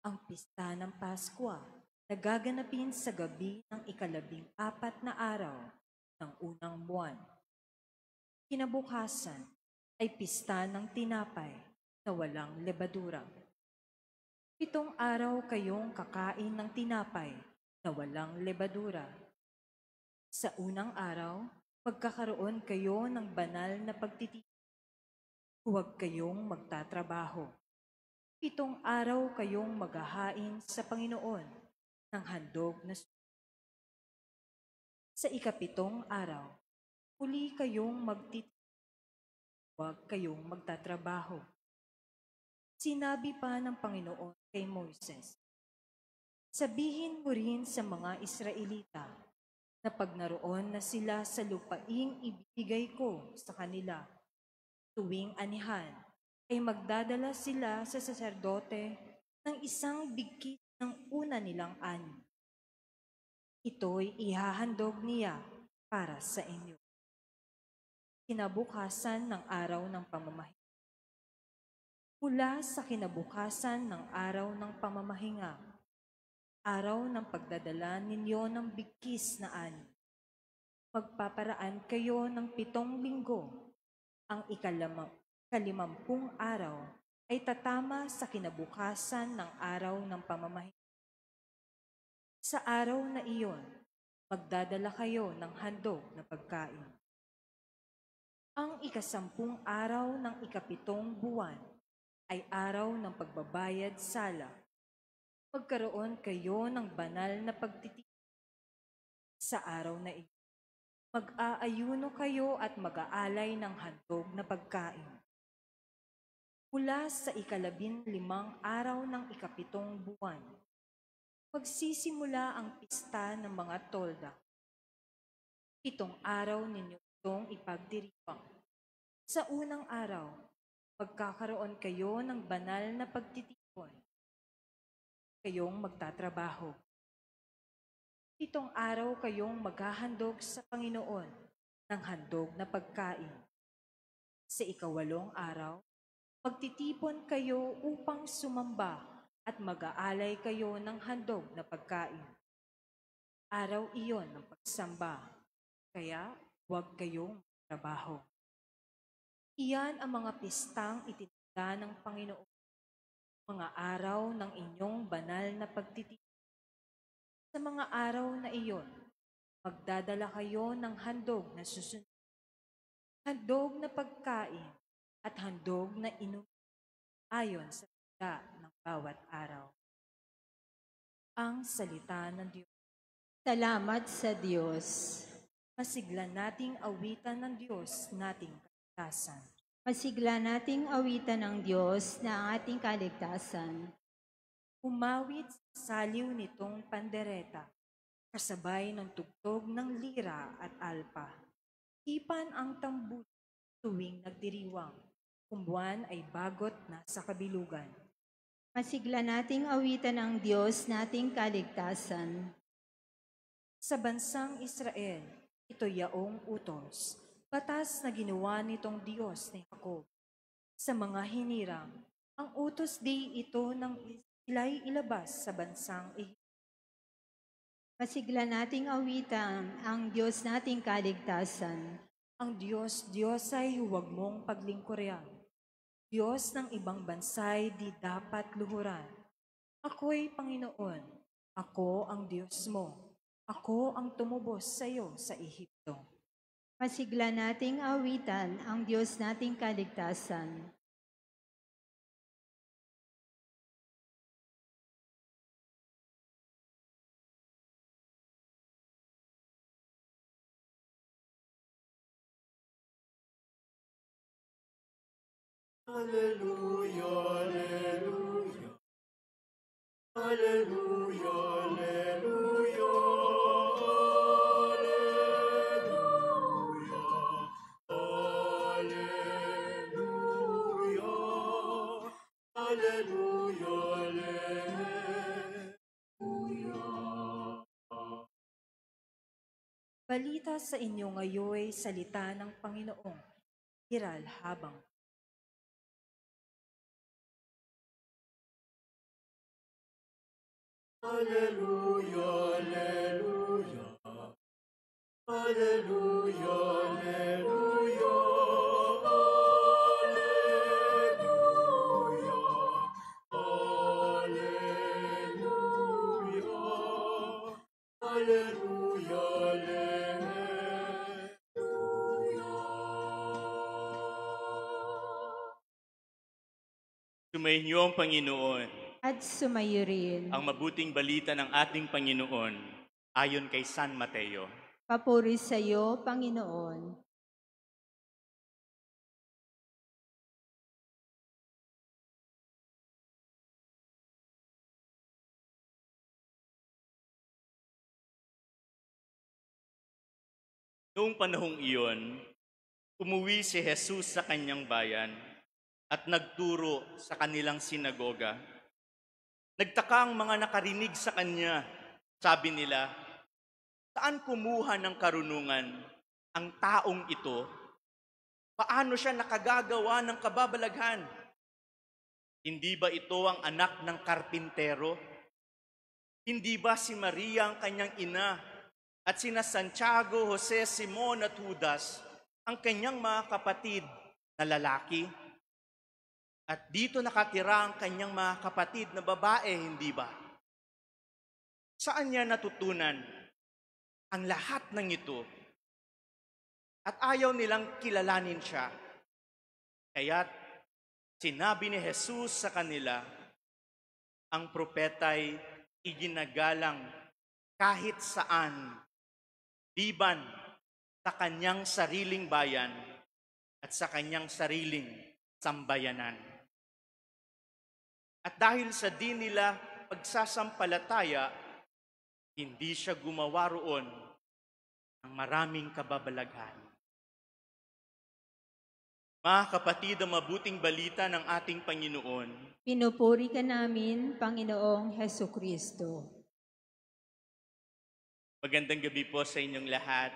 Ang pista ng Paskwa na gaganapin sa gabi ng 14 na araw ng unang buwan. Kinabukasan ay pista ng tinapay na walang lebadura. 7 araw kayong kakain ng tinapay na walang lebadura. Sa unang araw, magkakaroon kayo ng banal na pagtitipon. Huwag kayong magtatrabaho. 7 araw kayong maghahain sa Panginoon ng handog na Sa 7 araw, uli kayong magtitipon. Huwag kayong magtatrabaho. Sinabi pa ng Panginoon kay Moises, sabihin mo rin sa mga Israelita na pag naroon na sila sa lupaing ibibigay ko sa kanila, tuwing anihan, ay magdadala sila sa saserdote ng isang bigkit ng una nilang ani. Ito'y ihahandog niya para sa inyo. Kinabukasan ng araw ng pamamahinga. Mula sa kinabukasan ng araw ng pamamahinga, araw ng pagdadala ninyo ng bigkis na ani, magpaparaan kayo ng 7 linggo. Ang 50 araw ay tatama sa kinabukasan ng araw ng pamamahinga. Sa araw na iyon, magdadala kayo ng handog na pagkain. Ang 10 araw ng 7 buwan ay araw ng pagbabayad sala. Magkaroon kayo ng banal na pagtitipon. Sa araw na iyon, mag-aayuno kayo at mag-aalay ng handog na pagkain. Mula sa 15 araw ng 7 buwan, magsisimula ang pista ng mga tolda. 7 araw ninyo itong ipagdiriwang. Sa unang araw, magkakaroon kayo ng banal na pagtitipon. Kayong magtatrabaho. 7 araw kayong maghahandog sa Panginoon ng handog na pagkain. Sa 8 araw, magtitipon kayo upang sumamba at mag-aalay kayo ng handog na pagkain. Araw iyon ng pagsamba, kaya huwag kayong trabaho. Iyan ang mga pistang itinakda ng Panginoon, mga araw ng inyong banal na pagtitipon. Sa mga araw na iyon, magdadala kayo ng handog na susunod, handog na pagkain at handog na inumin ayon sa tanda ng bawat araw. Ang salita ng Diyos. Salamat sa Diyos. Masigla nating awitan ng Diyos nating kaligtasan. Masigla nating awitan ng Diyos na ang ating kaligtasan. Umawit sa saliw nitong pandereta, kasabay ng tugtog ng lira at alpa. Ipan ang tambuli tuwing nagdiriwang, kung buwan ay bagot na sa kabilugan. Masigla nating awitan ng Diyos nating kaligtasan. Sa bansang Israel, ito yaong utos, batas na ginawa nitong Diyos ni Jacob. Sa mga hinirang, ang utos di ito ng sila'y ilabas sa bansang Ehipto. Masigla nating awitan ang Diyos nating kaligtasan. Ang Diyos ay huwag mong paglingkuran. Diyos ng ibang bansay di dapat luhuran. Ako'y Panginoon, ako ang Diyos mo. Ako ang tumubos sa iyo sa Ehipto. Masigla nating awitan ang Diyos nating kaligtasan. Alleluia, alleluia. Alleluia, alleluia. Alleluia. Alleluia, alleluia. Balita sa inyo ngayoy salita ng Panginoong. Hiral habang Alleluia, alleluia. Alleluia, alleluia. Alleluia. Alleluia, alleluia. Sumainyo ang Panginoon. At sumayo rin. Ang mabuting balita ng ating Panginoon ayon kay San Mateo. Papuri sa iyo, Panginoon. Noong panahong iyon, umuwi si Jesus sa kanyang bayan at nagturo sa kanilang sinagoga. Nagtaka ang mga nakarinig sa kanya. Sabi nila, saan kumuha ng karunungan ang taong ito? Paano siya nakagagawa ng kababalaghan? Hindi ba ito ang anak ng karpintero? Hindi ba si Maria ang kanyang ina at sina Santiago, Jose, Simon at Judas ang kanyang mga kapatid na lalaki? At dito nakatira ang kanyang mga kapatid na babae, hindi ba? Saan niya natutunan ang lahat ng ito? At ayaw nilang kilalanin siya. Kaya't sinabi ni Jesus sa kanila, ang propeta'y iginagalang kahit saan, liban sa kanyang sariling bayan at sa kanyang sariling sambayanan. At dahil sa di nila pagsasampalataya, hindi siya gumawa roon ng maraming kababalaghan. Mga kapatid, ang mabuting balita ng ating Panginoon. Pinupuri ka namin, Panginoong Heso Kristo. Magandang gabi po sa inyong lahat.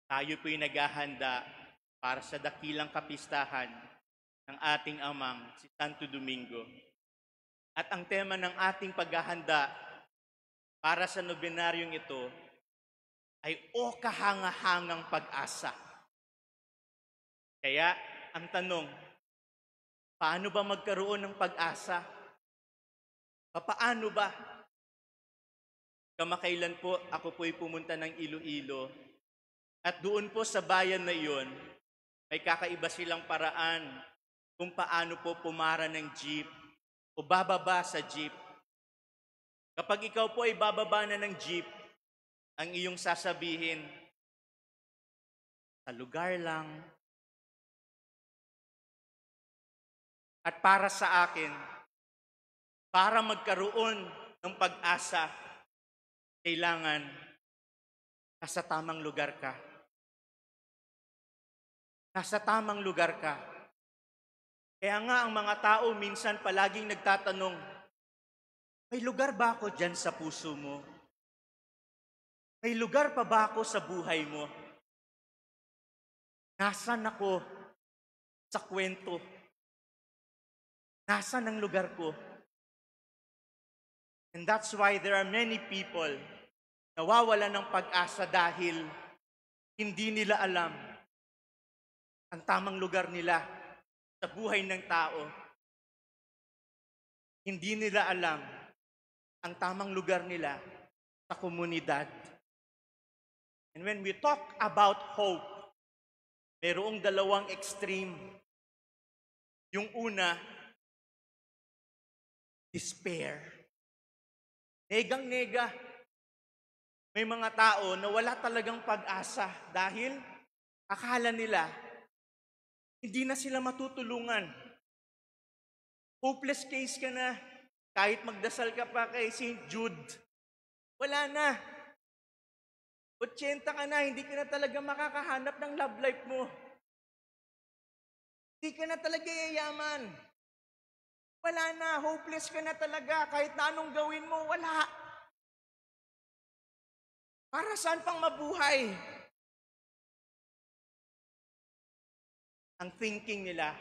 Tayo po'y naghahanda para sa dakilang kapistahan ng ating amang si Santo Domingo. At ang tema ng ating paghahanda para sa nobenaryong ito ay O Kahangahangang Pag-asa. Kaya ang tanong, paano ba magkaroon ng pag-asa? Paano ba? Kamakailan po, ako po'y pumunta ng Iloilo at doon po sa bayan na iyon, may kakaiba silang paraan kung paano po pumara ng jeep o bababa sa jeep. Kapag ikaw po ay bababa na ng jeep, ang iyong sasabihin, sa lugar lang. At para sa akin, para magkaroon ng pag-asa, kailangan nasa tamang lugar ka. Nasa tamang lugar ka. Kaya nga ang mga tao minsan palaging nagtatanong, may lugar ba ako dyan sa puso mo? May lugar pa ba ako sa buhay mo? Nasaan ako sa kwento? Nasaan ang lugar ko? And that's why there are many people nawawalan ng pag-asa dahil hindi nila alam ang tamang lugar nila sa buhay ng tao. Hindi nila alam ang tamang lugar nila sa komunidad. And when we talk about hope, mayroong dalawang extreme. Yung una, despair. Negang-nega. May mga tao na wala talagang pag-asa dahil akala nila hindi na sila matutulungan. Hopeless case ka na. Kahit magdasal ka pa kay St. Jude, wala na. 80 ka na, hindi ka na talaga makakahanap ng love life mo. Hindi ka na talaga yayaman. Wala na, hopeless ka na talaga. Kahit na anong gawin mo, wala. Para saan pang mabuhay? Ang thinking nila,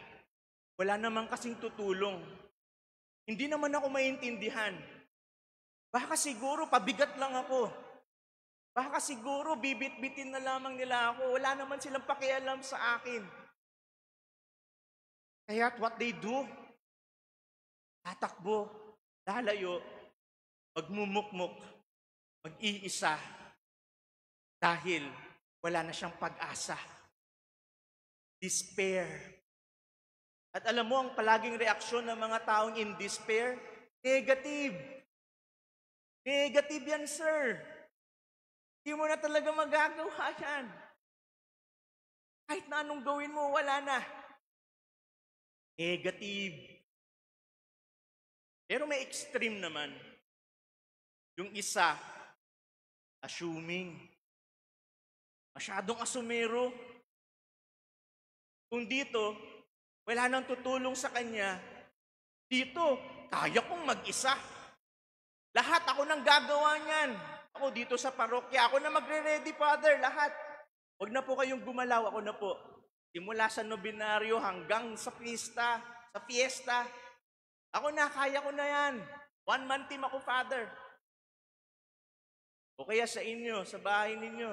wala naman kasing tutulong. Hindi naman ako maintindihan. Baka siguro pabigat lang ako. Baka siguro bibit-bitin na lamang nila ako. Wala naman silang pakialam sa akin. Kaya what they do, tatakbo, lalayo, magmumukmuk, mag-iisa, dahil wala na siyang pag-asa. Despair. At alam mo, ang palaging reaksyon ng mga taong in despair, negative. Negative yan, sir. Hindi mo na talaga magagawa yan. Kahit na anong gawin mo, wala na. Negative. Pero may extreme naman. Yung isa, assuming. Masyadong asumero. Kung dito, wala nang tutulong sa kanya, dito, kaya kong mag-isa. Lahat ako nang gagawa niyan. Ako dito sa parokya, ako na magre-ready, Father, lahat. Huwag na po kayong gumalaw, ako na po. Simula sa nobinaryo hanggang sa fiesta. Ako na, kaya ko na yan. 1-man team ako, Father. O kaya sa inyo, sa bahay ninyo.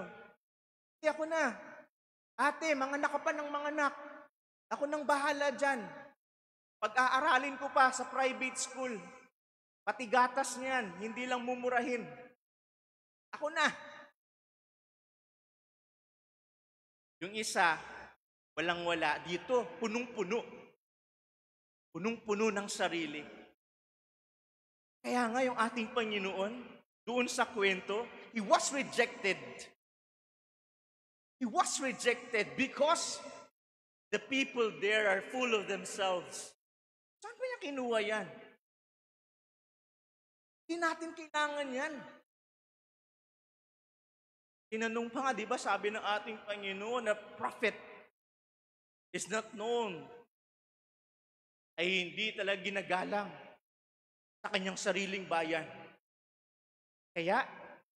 Hindi ako na. Ate, mga anak ka pa ng mga anak. Ako nang bahala dyan. Pag-aaralin ko pa sa private school. Pati gatas niyan, hindi lang mumurahin. Ako na. Yung isa, walang-wala. Dito, punong-puno. Punong-puno ng sarili. Kaya nga yung ating Panginoon, doon sa kwento, He was rejected. He was rejected because the people there are full of themselves. Saan ba niya kinuha yan? Hindi natin kailangan yan. Tinanong pa nga, di ba, sabi ng ating Panginoon na prophet is not known, ay hindi talaga ginagalang sa kanyang sariling bayan. Kaya,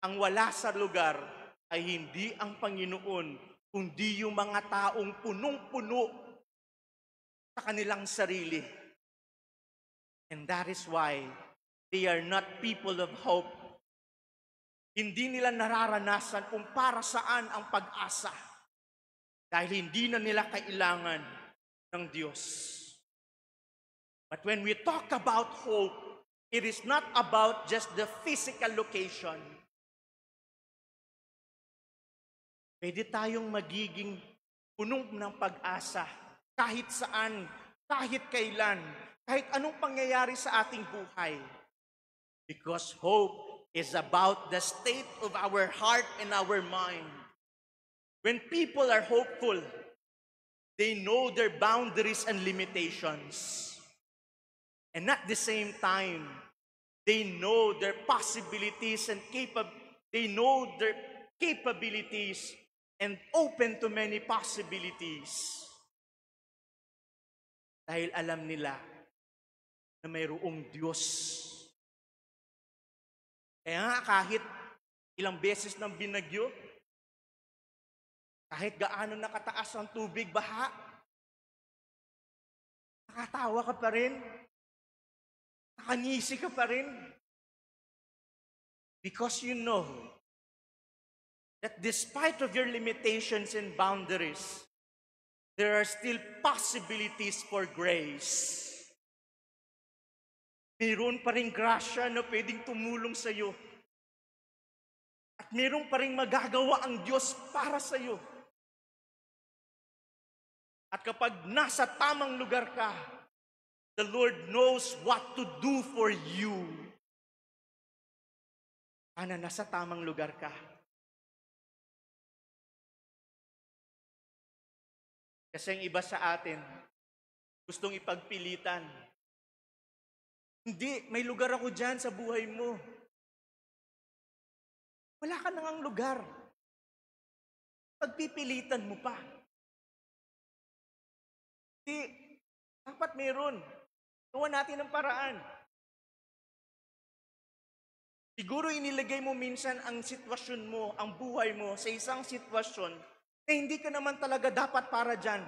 ang wala sa lugar ay hindi ang Panginoon, kundi yung mga taong punong-puno sa kanilang sarili. And that is why they are not people of hope. Hindi nila nararanasan kung para saan ang pag-asa. Dahil hindi na nila kailangan ng Diyos. But when we talk about hope, it is not about just the physical location. Pwede tayong magiging punong ng pag-asa kahit saan, kahit kailan, kahit anong pangyayari sa ating buhay. Because hope is about the state of our heart and our mind. When people are hopeful, they know their boundaries and limitations. And at the same time, they know their possibilities and they know their capabilities and open to many possibilities. Dahil alam nila na mayroong Diyos. Kaya nga kahit ilang beses ng binagyo, kahit gaano nakataas ang tubig, baha, nakatawa ka pa rin, nakangisi ka pa rin. Because you know that despite of your limitations and boundaries, there are still possibilities for grace. Mayroon pa rin grasya na pwedeng tumulong sa iyo. At mayroon pa rin magagawa ang Diyos para sa iyo. At kapag nasa tamang lugar ka, the Lord knows what to do for you. Sana nasa tamang lugar ka. Kasi ang iba sa atin, gustong ipagpilitan. Hindi, may lugar ako dyan sa buhay mo. Wala ka nang lugar. Pagpipilitan mo pa. Hindi, dapat meron. Gawa natin ng paraan. Siguro inilagay mo minsan ang sitwasyon mo, ang buhay mo sa isang sitwasyon na hindi ka naman talaga dapat para dyan.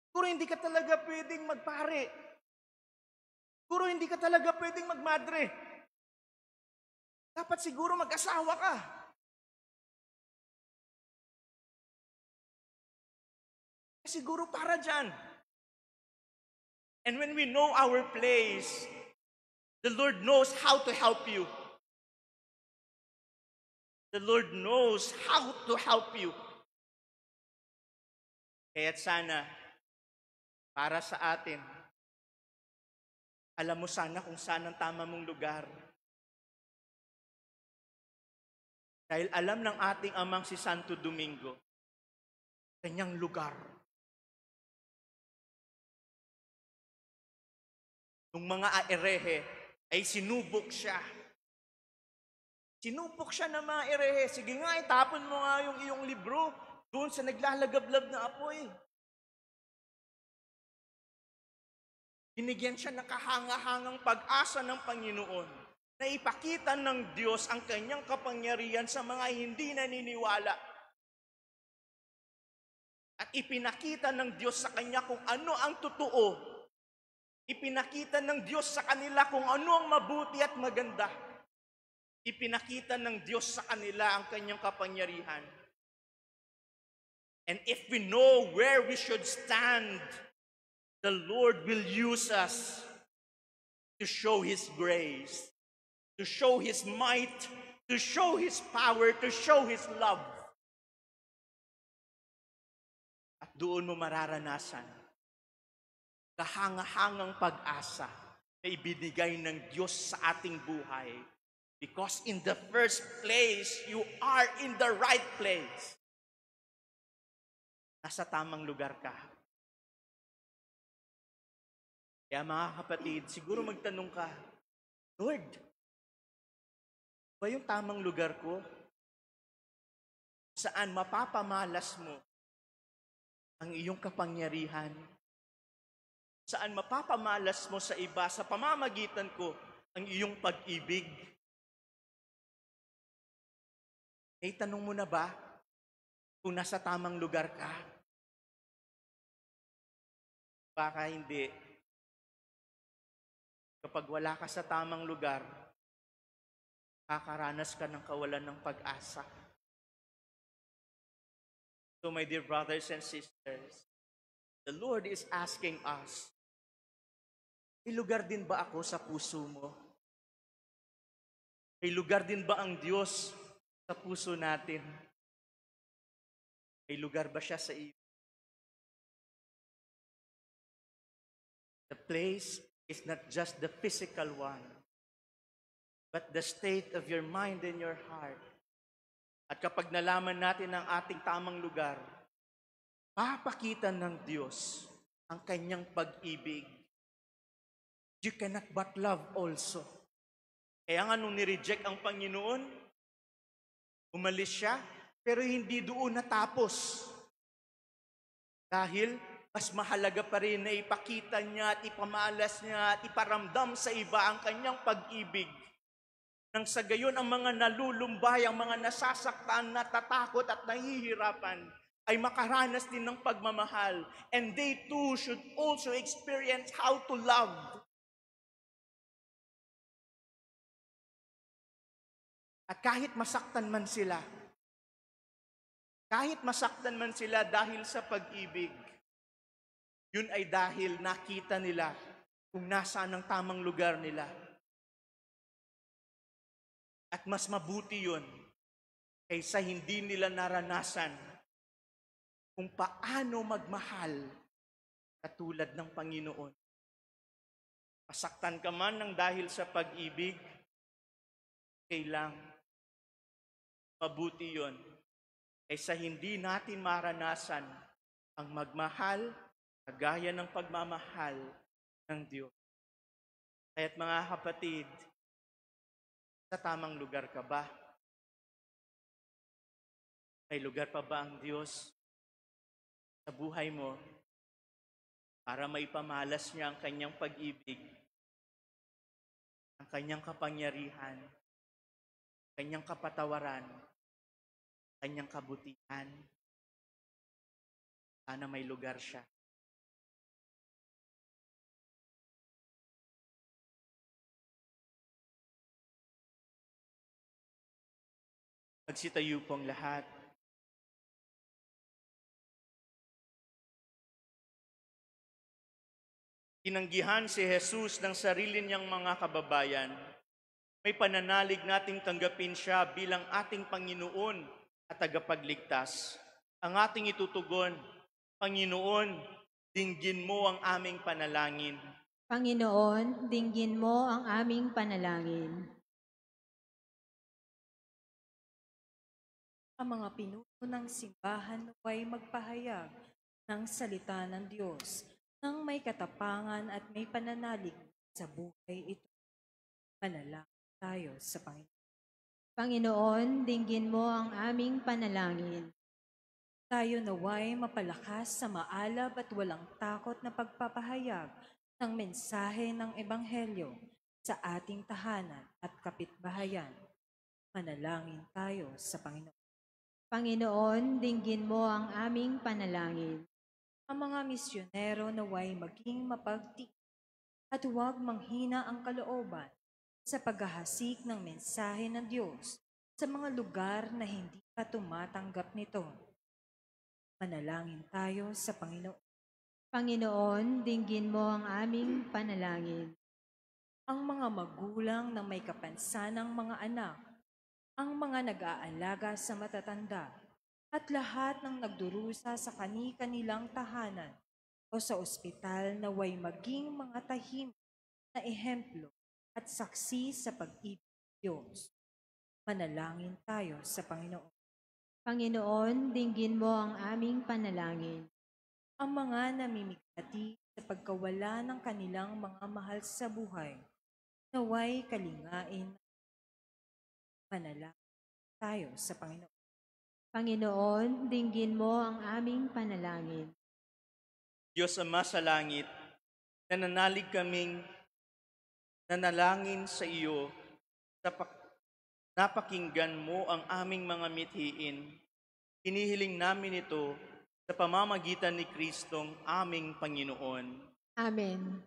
Siguro hindi ka talaga pwedeng magpare. Siguro hindi ka talaga pwedeng magmadre. Dapat siguro mag-asawa ka. Siguro para dyan. And when we know our place, the Lord knows how to help you. The Lord knows how to help you. Kaya't sana, para sa atin, alam mo sana kung saan ang tama mong lugar. Dahil alam ng ating amang si Santo Domingo, kanyang lugar. Nung mga erehe ay sinubok siya. Sinubok siya ng mga erehe. Sige nga, itapon mo nga yung iyong libro doon sa naglalagablab na apoy. Binigyan siya ng kahanga-hangang pag-asa ng Panginoon na ipakita ng Diyos ang kanyang kapangyarihan sa mga hindi naniniwala. At ipinakita ng Diyos sa kanya kung ano ang totoo. Ipinakita ng Diyos sa kanila kung ano ang mabuti at maganda. Ipinakita ng Diyos sa kanila ang kanyang kapangyarihan. And if we know where we should stand, the Lord will use us to show His grace, to show His might, to show His power, to show His love. At doon mo mararanasan kahanga-hangang pag-asa na ibinigay ng Diyos sa ating buhay. Because in the first place, you are in the right place. Nasa tamang lugar ka. Kaya mga kapatid, siguro magtanong ka, Lord, ba yung tamang lugar ko? Saan mapapamalas mo ang iyong kapangyarihan? Saan mapapamalas mo sa iba sa pamamagitan ko ang iyong pag-ibig? Eh, tanong mo na ba kung nasa tamang lugar ka? Baka hindi. Kapag wala ka sa tamang lugar, kakaranas ka ng kawalan ng pag-asa. So my dear brothers and sisters, the Lord is asking us, may lugar din ba ako sa puso mo? May lugar din ba ang Diyos sa puso natin? May lugar ba siya sa iyo? The place is not just the physical one, but the state of your mind and your heart. At kapag nalaman natin ang ating tamang lugar, papakita ng Diyos ang kanyang pag-ibig. You cannot but love also. Kaya nga nung nireject ang Panginoon, umalis siya, pero hindi doon natapos. Dahil mas mahalaga pa rin na ipakita niya at ipamalas niya at iparamdam sa iba ang kanyang pag-ibig. Nang sa gayon ang mga nalulumbay, ang mga nasasaktan, natatakot at nahihirapan ay makaranas din ng pagmamahal. And they too should also experience how to love. At kahit masaktan man sila dahil sa pag-ibig, yun ay dahil nakita nila kung nasaan ang tamang lugar nila. At mas mabuti yun kaysa hindi nila naranasan kung paano magmahal katulad ng Panginoon. Masaktan ka man ng dahil sa pag-ibig, kailang mabuti yun kaysa hindi natin maranasan ang magmahal kagaya ng pagmamahal ng Diyos. Kaya't mga kapatid, sa tamang lugar ka ba? May lugar pa ba ang Diyos sa buhay mo para maipamalas niya ang kanyang pag-ibig, ang kanyang kapangyarihan, kanyang kapatawaran, kanyang kabutihan? Sana may lugar siya. Magsitayo pong lahat. Tinanggihan si Jesus ng sarili niyang mga kababayan. May pananalig nating tanggapin siya bilang ating Panginoon at tagapagligtas. Ang ating itutugon, Panginoon, dinggin mo ang aming panalangin. Panginoon, dinggin mo ang aming panalangin. Ang mga pinuno ng simbahan naway magpahayag ng salita ng Diyos nang may katapangan at may pananalig sa buhay ito. Manalangin tayo sa Panginoon. Panginoon, dinggin mo ang aming panalangin. Tayo naway mapalakas sa maalab at walang takot na pagpapahayag ng mensahe ng Ebanghelyo sa ating tahanan at kapitbahayan. Manalangin tayo sa Panginoon. Panginoon, dinggin mo ang aming panalangin. Ang mga misyonero naway maging mapagtiis at huwag manghina ang kalooban sa paghahasik ng mensahe ng Diyos sa mga lugar na hindi pa tumatanggap nito. Manalangin tayo sa Panginoon. Panginoon, dinggin mo ang aming panalangin. Ang mga magulang na may kapansanang mga anak, ang mga nag-aalaga sa matatanda, at lahat ng nagdurusa sa kani-kanilang tahanan o sa ospital na way maging mga tahimik na ehemplo at saksi sa pag-ibig ng Diyos. Manalangin tayo sa Panginoon. Panginoon, dinggin mo ang aming panalangin. Ang mga namimigati sa pagkawala ng kanilang mga mahal sa buhay, naway kalingain. Manalangin tayo sa Panginoon. Panginoon, dinggin mo ang aming panalangin. Diyos Ama sa langit, nananalig kaming nanalangin sa iyo sa napakinggan mo ang aming mga mithiin. Hinihiling namin ito sa pamamagitan ni Kristong aming Panginoon. Amen.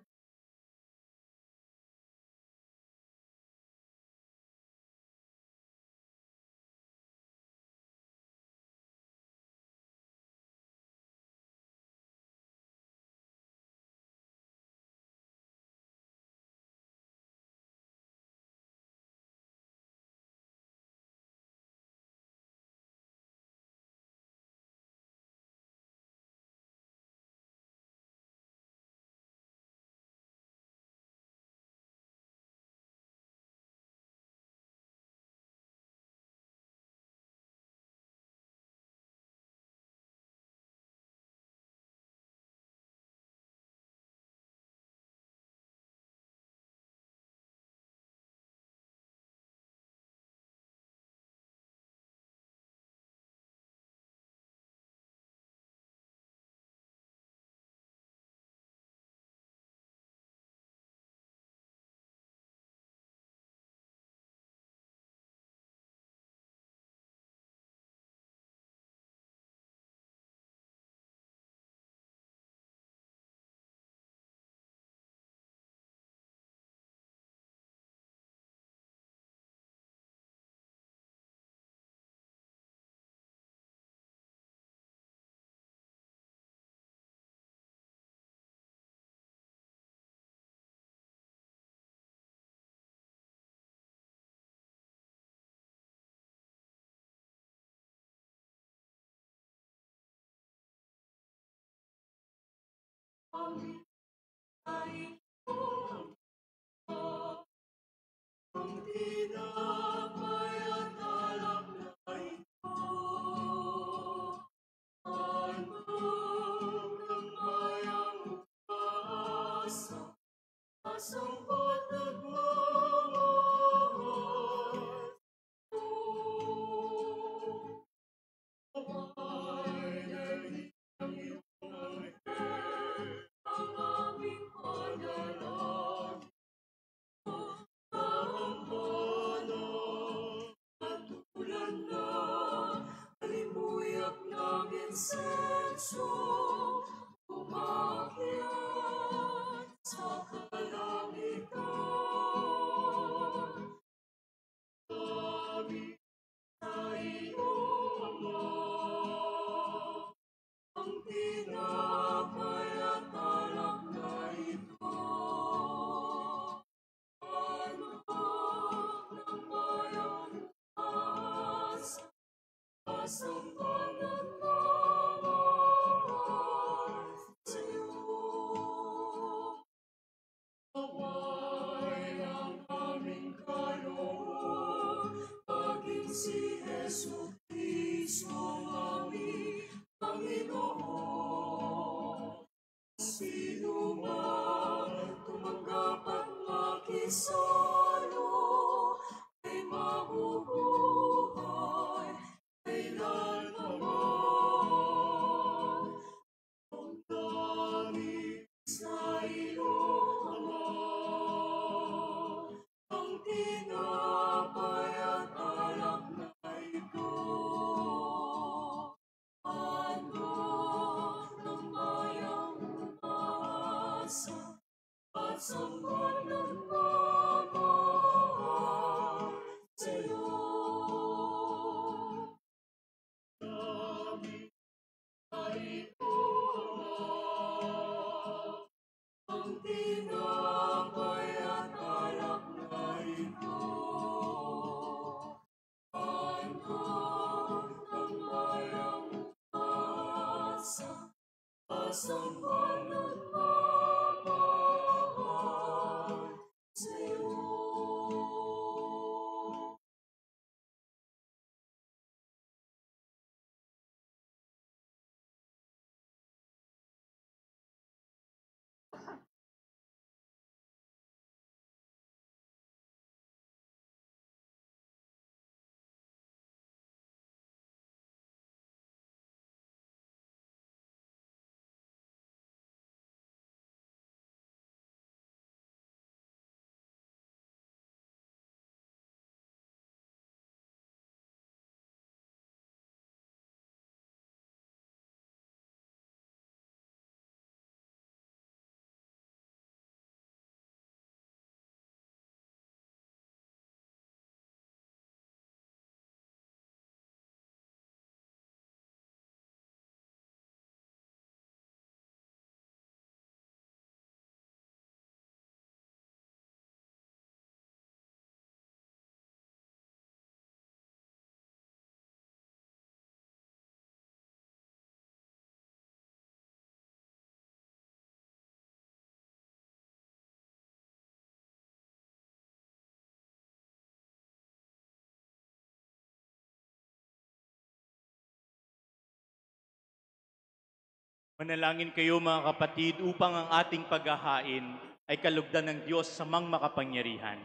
Manalangin kayo mga kapatid upang ang ating paghahain ay kalugdan ng Diyos sa makapangyarihan.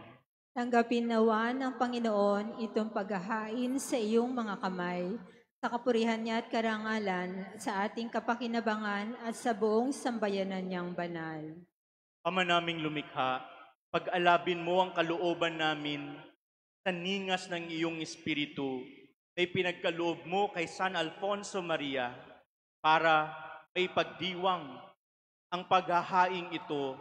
Tanggapin nawa ng Panginoon itong paghahain sa iyong mga kamay, sa kapurihan niya at karangalan, sa ating kapakinabangan at sa buong sambayanan niyang banal. Ama naming lumikha, pag-alabin mo ang kalooban namin sa ningas ng iyong Espiritu na ipinagkaloob mo kay San Alfonso Maria para may pagdiwang ang paghahaing ito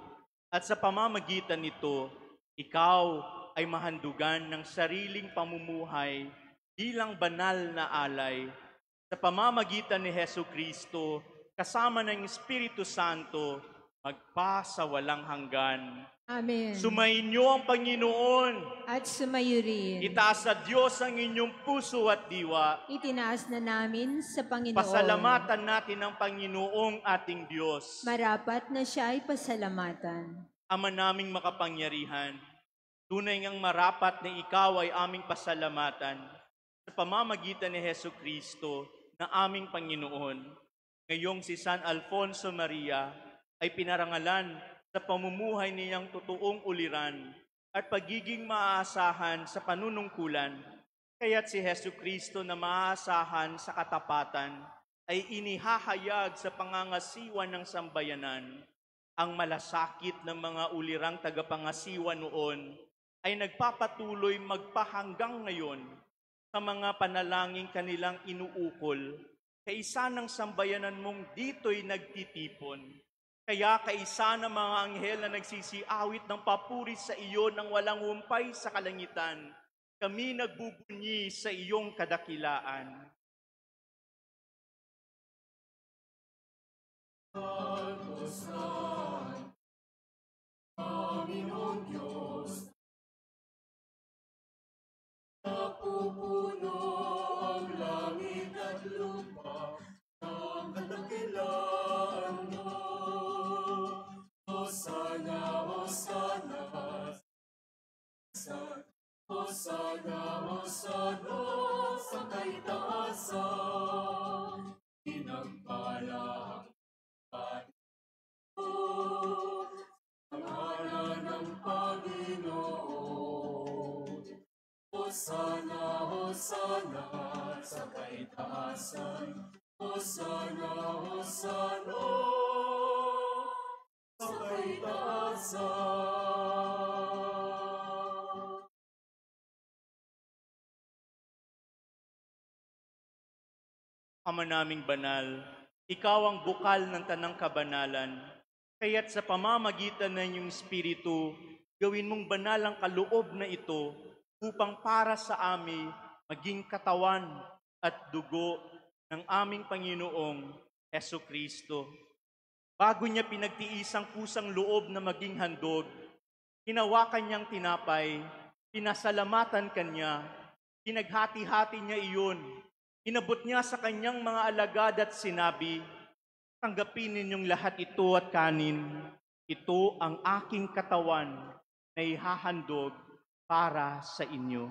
at sa pamamagitan nito, ikaw ay mahandugan ng sariling pamumuhay bilang banal na alay sa pamamagitan ni Hesu Kristo kasama ng Espiritu Santo magpa sa walang hanggan. Amen. Sumainyo ang Panginoon. At sumayo rin. Itaas sa Diyos ang inyong puso at diwa. Itinaas na namin sa Panginoon. Pasalamatan natin ang Panginoong ating Diyos. Marapat na siya ay pasalamatan. Ama naming makapangyarihan, tunay ngang marapat na ikaw ay aming pasalamatan sa pamamagitan ni Hesu Kristo na aming Panginoon. Ngayong si San Alfonso Maria ay pinarangalan sa pamumuhay niyang totoong uliran at pagiging maaasahan sa panunungkulan. Kaya't si Hesu Kristo na maaasahan sa katapatan ay inihahayag sa pangangasiwa ng sambayanan. Ang malasakit ng mga ulirang tagapangasiwa noon ay nagpapatuloy magpahanggang ngayon sa mga panalangin kanilang inuukol. Kaisa ng sambayanan mong dito'y nagtitipon. Kaya kaisa ng mga anghel na nagsisiawit ng papuri sa iyo ng walang humpay sa kalangitan, kami nagbubunyi sa iyong kadakilaan. Panginoon Diyos, napupuno ang langit at lupa ng kadakilaan mo. Hosana, Hosana, Hosana, Hosana, sa kaitaasan, pinagpala ang pangalan ng Panginoon. Hosana, Hosana, sa kaitaasan, Hosana, Hosana, sa kaitaasan. Ama naming banal, ikaw ang bukal ng tanang kabanalan, kaya't sa pamamagitan ng iyong Espiritu, gawin mong banal ang kaloob na ito upang para sa amin maging katawan at dugo ng aming Panginoong Hesu Kristo. Bago niya pinagtiis ang kusang loob na maging handog, hinawakan niyang tinapay, pinasalamatan kanya, pinaghati-hati niya iyon, inabot niya sa kanyang mga alagad at sinabi, tanggapin ninyong lahat ito at kanin. Ito ang aking katawan na ihahandog para sa inyo.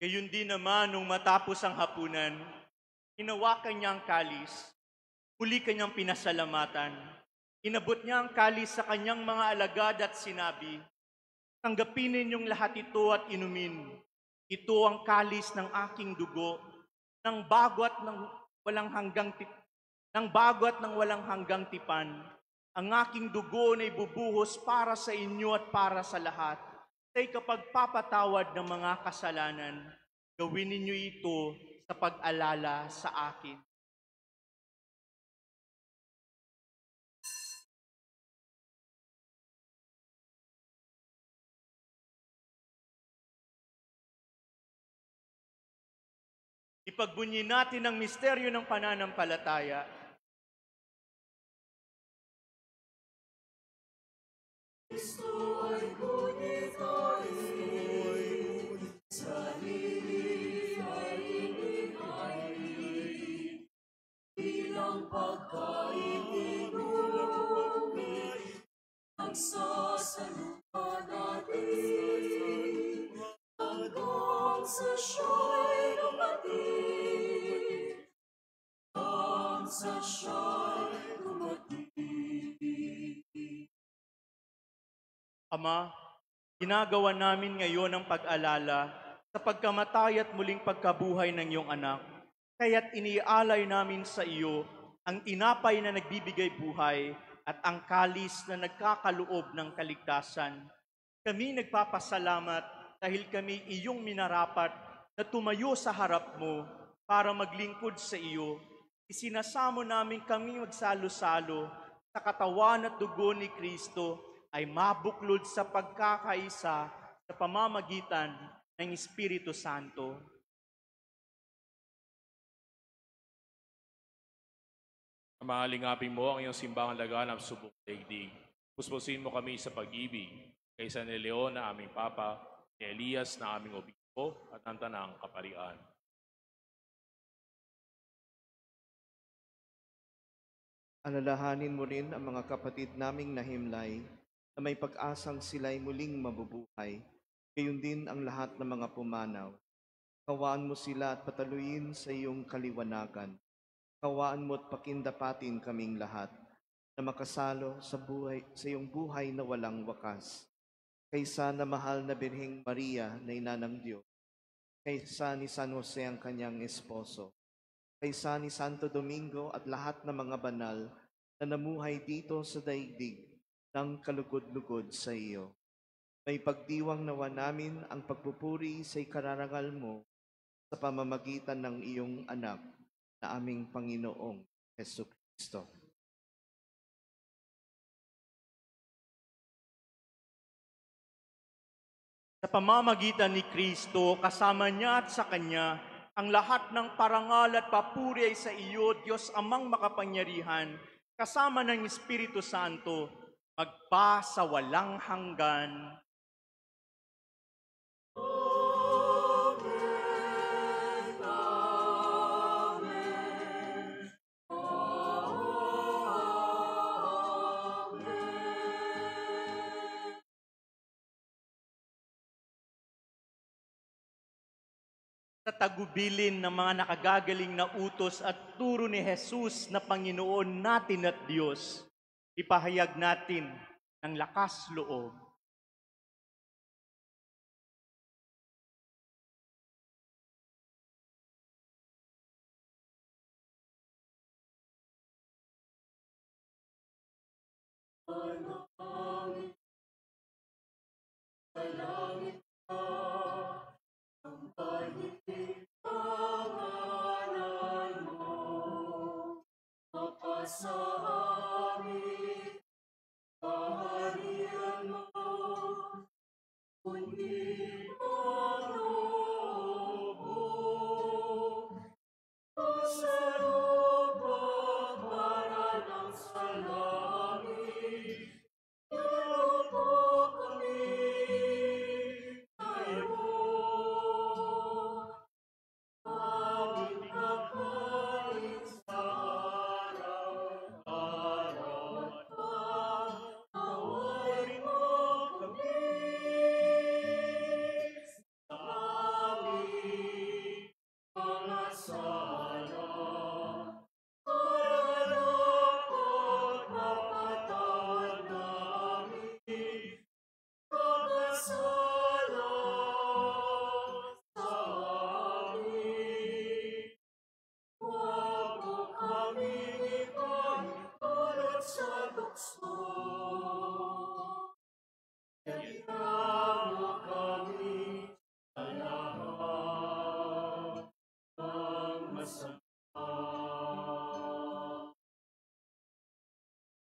Gayon din naman nung matapos ang hapunan, hinawakan niya ang kalis, muli kanyang pinasalamatan. Inabot niya ang kalis sa kanyang mga alagad at sinabi, tanggapin ninyong lahat ito at inumin. Ito ang kalis ng aking dugo, ng bago at ng walang hanggang tipan. Ang aking dugo na ibubuhos para sa inyo at para sa lahat. Say kapag papatawad ng mga kasalanan, gawin ninyo ito sa pag-alala sa akin. Ipagbunyi natin ang misteryo ng pananampalataya. Kristo ay gunit tayo, sarili ay inihayag, bilang pagkain inumit, nagsasalita natin, hanggang sa siya'y dumating, hanggang sa siya'y dumating. Ama, ginagawa namin ngayon ang pag-alala sa pagkamatay at muling pagkabuhay ng iyong anak. Kaya't inialay namin sa iyo ang tinapay na nagbibigay buhay at ang kalis na nagkakaloob ng kaligtasan. Kami nagpapasalamat dahil kami iyong minarapat na tumayo sa harap mo para maglingkod sa iyo. Isinasamo namin kami magsalo-salo sa katawan at dugo ni Kristo ay mabuklod sa pagkakaisa sa pamamagitan ng Espiritu Santo. Mahalingapin mo ang iyong simbahan laganap subok daigdig. Puspusin mo kami sa pag-ibig, kaysa ni Leon na aming Papa, ni Elias na aming Obispo, at ang tanang kaparian. Alalahanin mo rin ang mga kapatid naming nahimlay na may pag-asang sila'y muling mabubuhay, gayon din ang lahat ng mga pumanaw. Kawaan mo sila at pataluyin sa iyong kaliwanagan. Kawaan mo at pakindapatin kaming lahat na makasalo sa iyong buhay na walang wakas. Kaysa na mahal na Birheng Maria na ina ng Diyos, kaysa ni San Jose ang kanyang esposo, kaysa ni Santo Domingo at lahat ng mga banal na namuhay dito sa daigdig ng kalugod-lugod sa iyo. May pagdiwang nawa namin ang pagpupuri sa ikararangal mo sa pamamagitan ng iyong anak na aming Panginoong Jesucristo. Sa pamamagitan ni Kristo, kasama niya at sa Kanya, ang lahat ng parangal at papuri ay sa iyo, Diyos Amang makapangyarihan, kasama ng Espiritu Santo, magpa sa walang hanggan. Sa tagubilin ng mga nakagagaling na utos at turo ni Jesus na Panginoon natin at Diyos, ipahayag natin ng lakas loob. Sa amin, kaharian mo, kundi ang loob mo. Sa lupa para ng sa langit, iluto kami ngayon. Aming kakain sa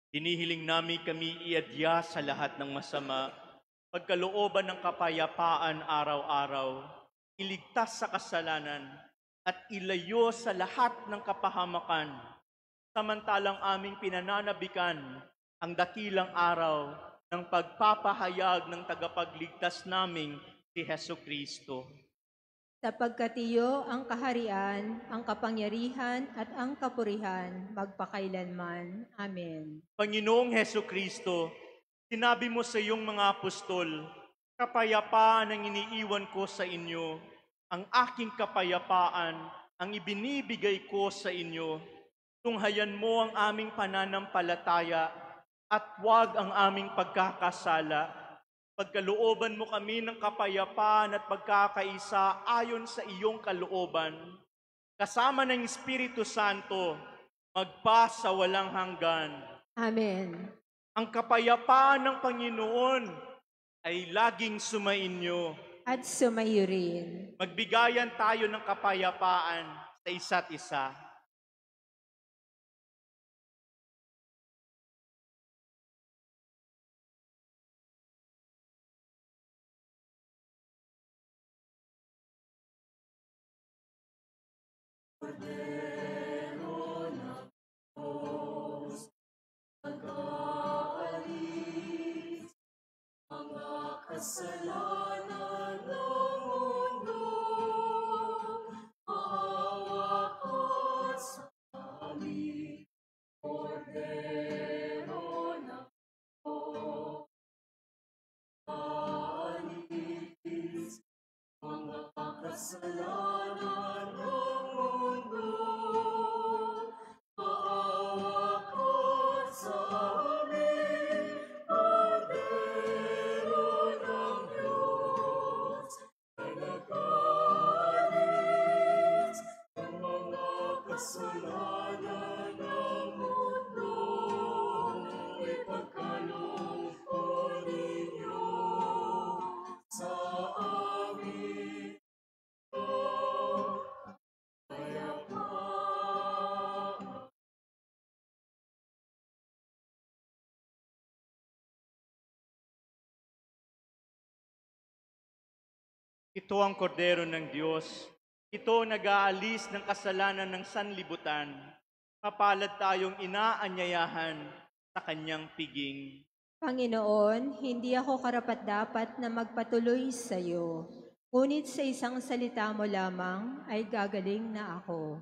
Hinihiling namin kami iadya sa lahat ng masama, pagkalooban ng kapayapaan araw-araw, iligtas sa kasalanan, at ilayo sa lahat ng kapahamakan, samantalang aming pinananabikan ang dakilang araw ng pagpapahayag ng tagapagligtas naming si Hesu Kristo. Sapagkat iyo ang kaharian, ang kapangyarihan at ang kapurihan magpakailanman. Amen. Panginoong Hesu Kristo, sinabi mo sa iyong mga apostol, kapayapaan ang iniiwan ko sa inyo, ang aking kapayapaan ang ibinibigay ko sa inyo. Tunghayan mo ang aming pananampalataya at huwag ang aming pagkakasala. Pagkalooban mo kami ng kapayapaan at pagkakaisa ayon sa iyong kalooban. Kasama ng Espiritu Santo, magpa sa walang hanggan. Amen. Ang kapayapaan ng Panginoon ay laging sumainyo. At sumayo rin. Magbigayan tayo ng kapayapaan sa isa't isa. Kordero ng Diyos, nag-aalis mga kasalanan ng mundo. Maawa ka sa amin, Kordero ng Diyos. Alis mga kasalanan ng mundo. Maawa ka sa amin, Kordero ng Diyos. Nag-aalis ng mga kasalanan ng mundo. Ipagkaloob ninyo sa amin ang kapayapaan. Ito ang kordero ng Diyos. Ito nag-aalis ng kasalanan ng sanlibutan. Mapalad tayong inaanyayahan sa kanyang piging. Panginoon, hindi ako karapat-dapat na magpatuloy sa iyo. Ngunit sa isang salita mo lamang ay gagaling na ako.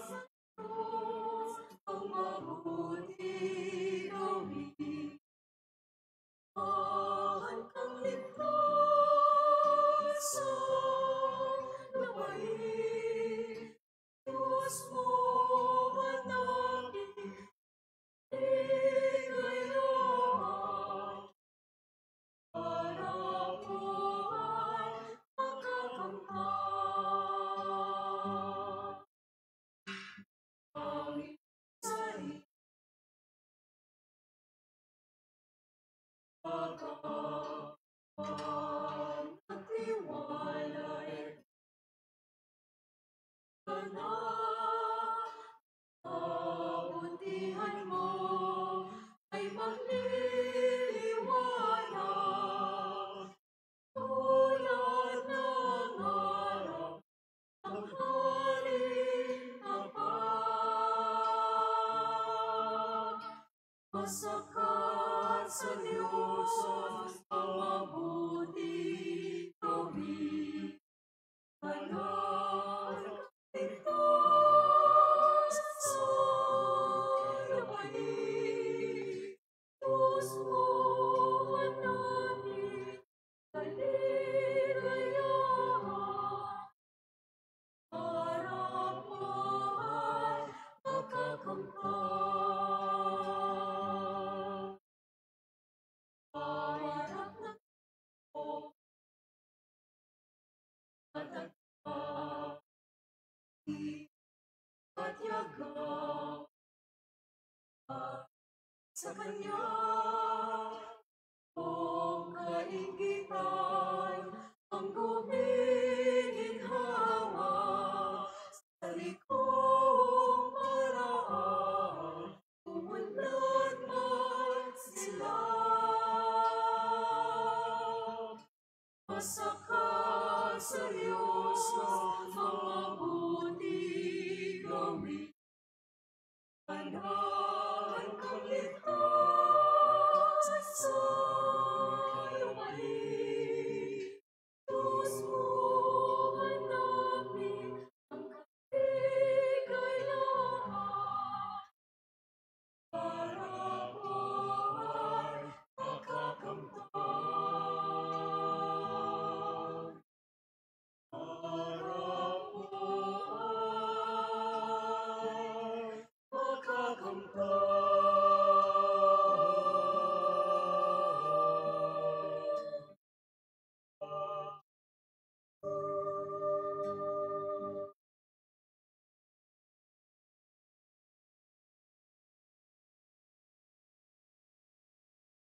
Sa Diyos ang mabuti gawin. Mahal kang ligtas sa lupain. Diyos mo hanapin, ligayaan. Para po ay makakamtan. Ang isa'y pagkakamang nagtiwalay ka na. Kabutihan mo ay magliliwanag tulad ng araw ng haling tapat. Masakat sa Diyos ang mabuti gawin. Banal ligtas sa lupain. Diyos mo hanapin, kaligayaan. Para po ay makakamtan. Pangarap ng Diyos matagpuan at yagang sa Kanya. Kung kaingitan ang gumiginhawa seryoso ang mabuti gawin. Anak kang ligtas sa lupain. Diyos mo hanapin ang kaligayahan. Para po'y makakamtan.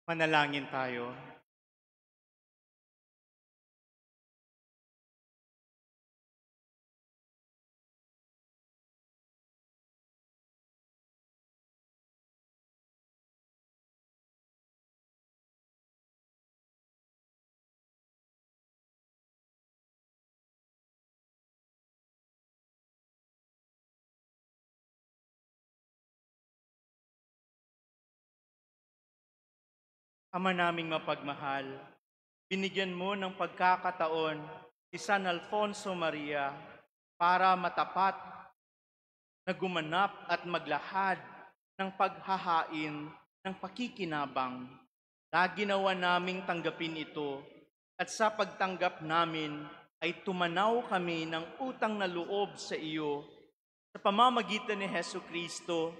Manalangin tayo. Ama naming mapagmahal, binigyan mo ng pagkakataon si San Alfonso Maria para matapat na gumanap at maglahad ng paghahain ng pakikinabang. Lagi nawa naming tanggapin ito at sa pagtanggap namin ay tumanaw kami ng utang na loob sa iyo sa pamamagitan ni Hesu Kristo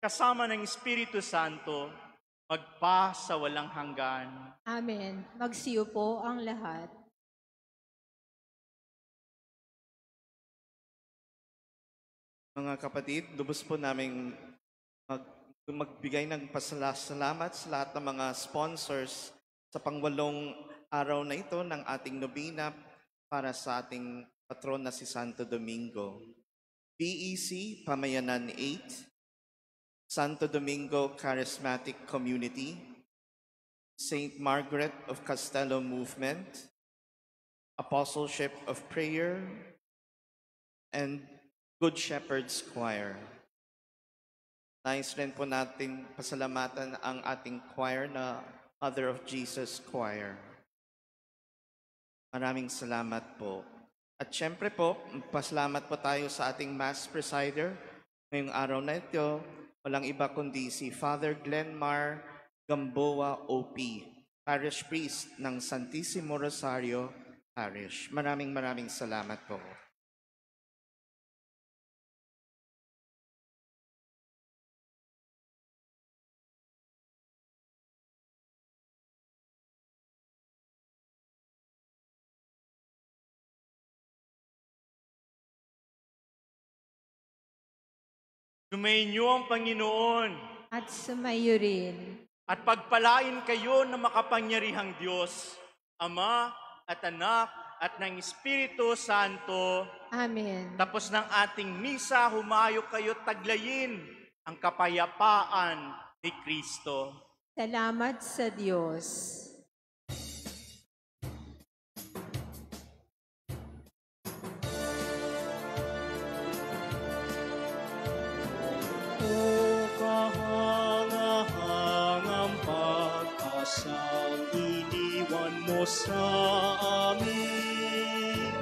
kasama ng Espiritu Santo magpa sa walang hanggan. Amen. Magsiyo po ang lahat. Mga kapatid, lubos po namin magbigay ng pasalamat sa lahat ng mga sponsors sa pangwalong araw na ito ng ating nobina para sa ating patron na si Santo Domingo. BEC Pamayanan 8, Santo Domingo Charismatic Community, St. Margaret of Castello Movement, Apostleship of Prayer, and Good Shepherd's Choir. Nais rin po natin pasalamatan ang ating choir na Mother of Jesus Choir. Maraming salamat po. At syempre po, pasalamat po tayo sa ating Mass Presider ngayong araw na ito. Walang iba kundi si Father Glenmar Gamboa OP, Parish Priest ng Santissimo Rosario Parish. Maraming salamat po. Sumainyo ang Panginoon At sumayo rin. at pagpalain kayo ng makapangyarihang Diyos, Ama at Anak at ng Espiritu Santo. Amen. Tapos ng ating misa, humayo kayo taglayin ang kapayapaan ni Kristo. Salamat sa Diyos. O kahangahangang pag-asang iniwan mo sa amin,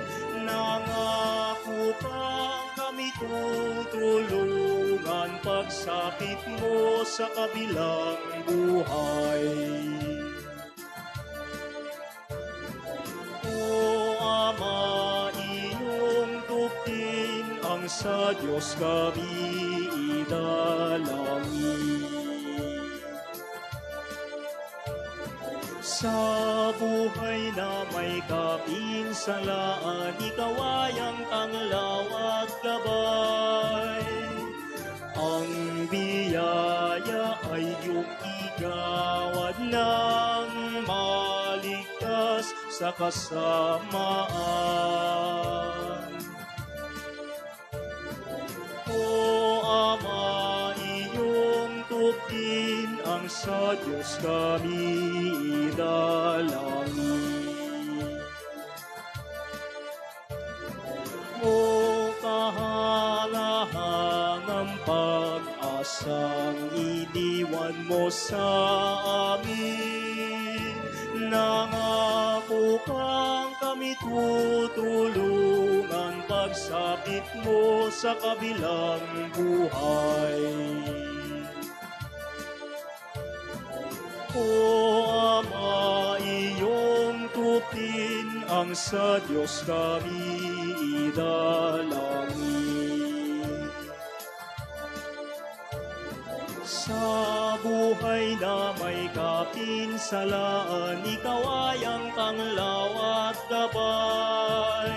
nangako kang kami tutulungan pagsakit mo sa kabilang buhay. O Ama, iyong tupin ang sa Diyos kami idalangin. Sa buhay na may kapinsalaan, ikaw ay ang tanglaw at gabay. Ang biyaya ay iyong igawad ng maligtas sa kasamaan. O Ama, iyong tupin ang sa Diyos kami idalangin. pag-asang iniwan mo sa amin. Nangako kang kami tutulungan pagsapit mo sa kabilang buhay. O Ama, iyong tupin ang sa Diyos kami idalangin. Sa buhay na may kapinsalaan, ikaw ay ang panglaw at gabay.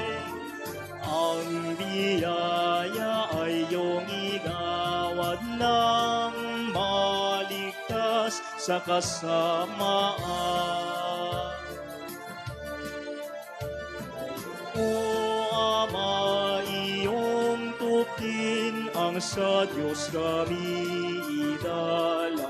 Ang biyaya ay iyong igawad ng maligtas sa kasamaan. O Ama, iyong tupin ang sa Diyos kami idalangin.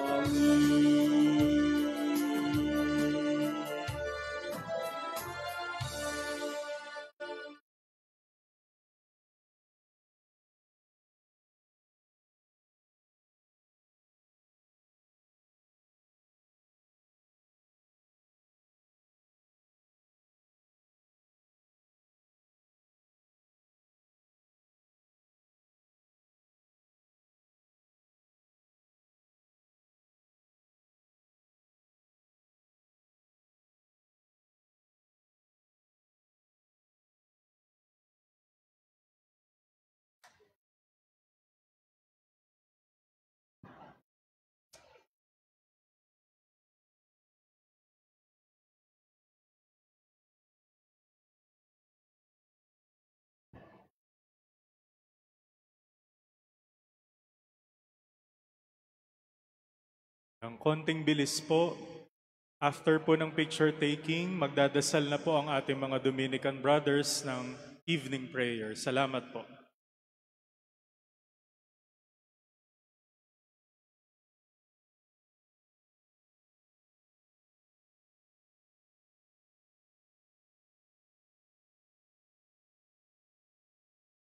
Ang konting bilis po. After po ng picture taking, magdadasal na po ang ating mga Dominican brothers ng evening prayer. Salamat po.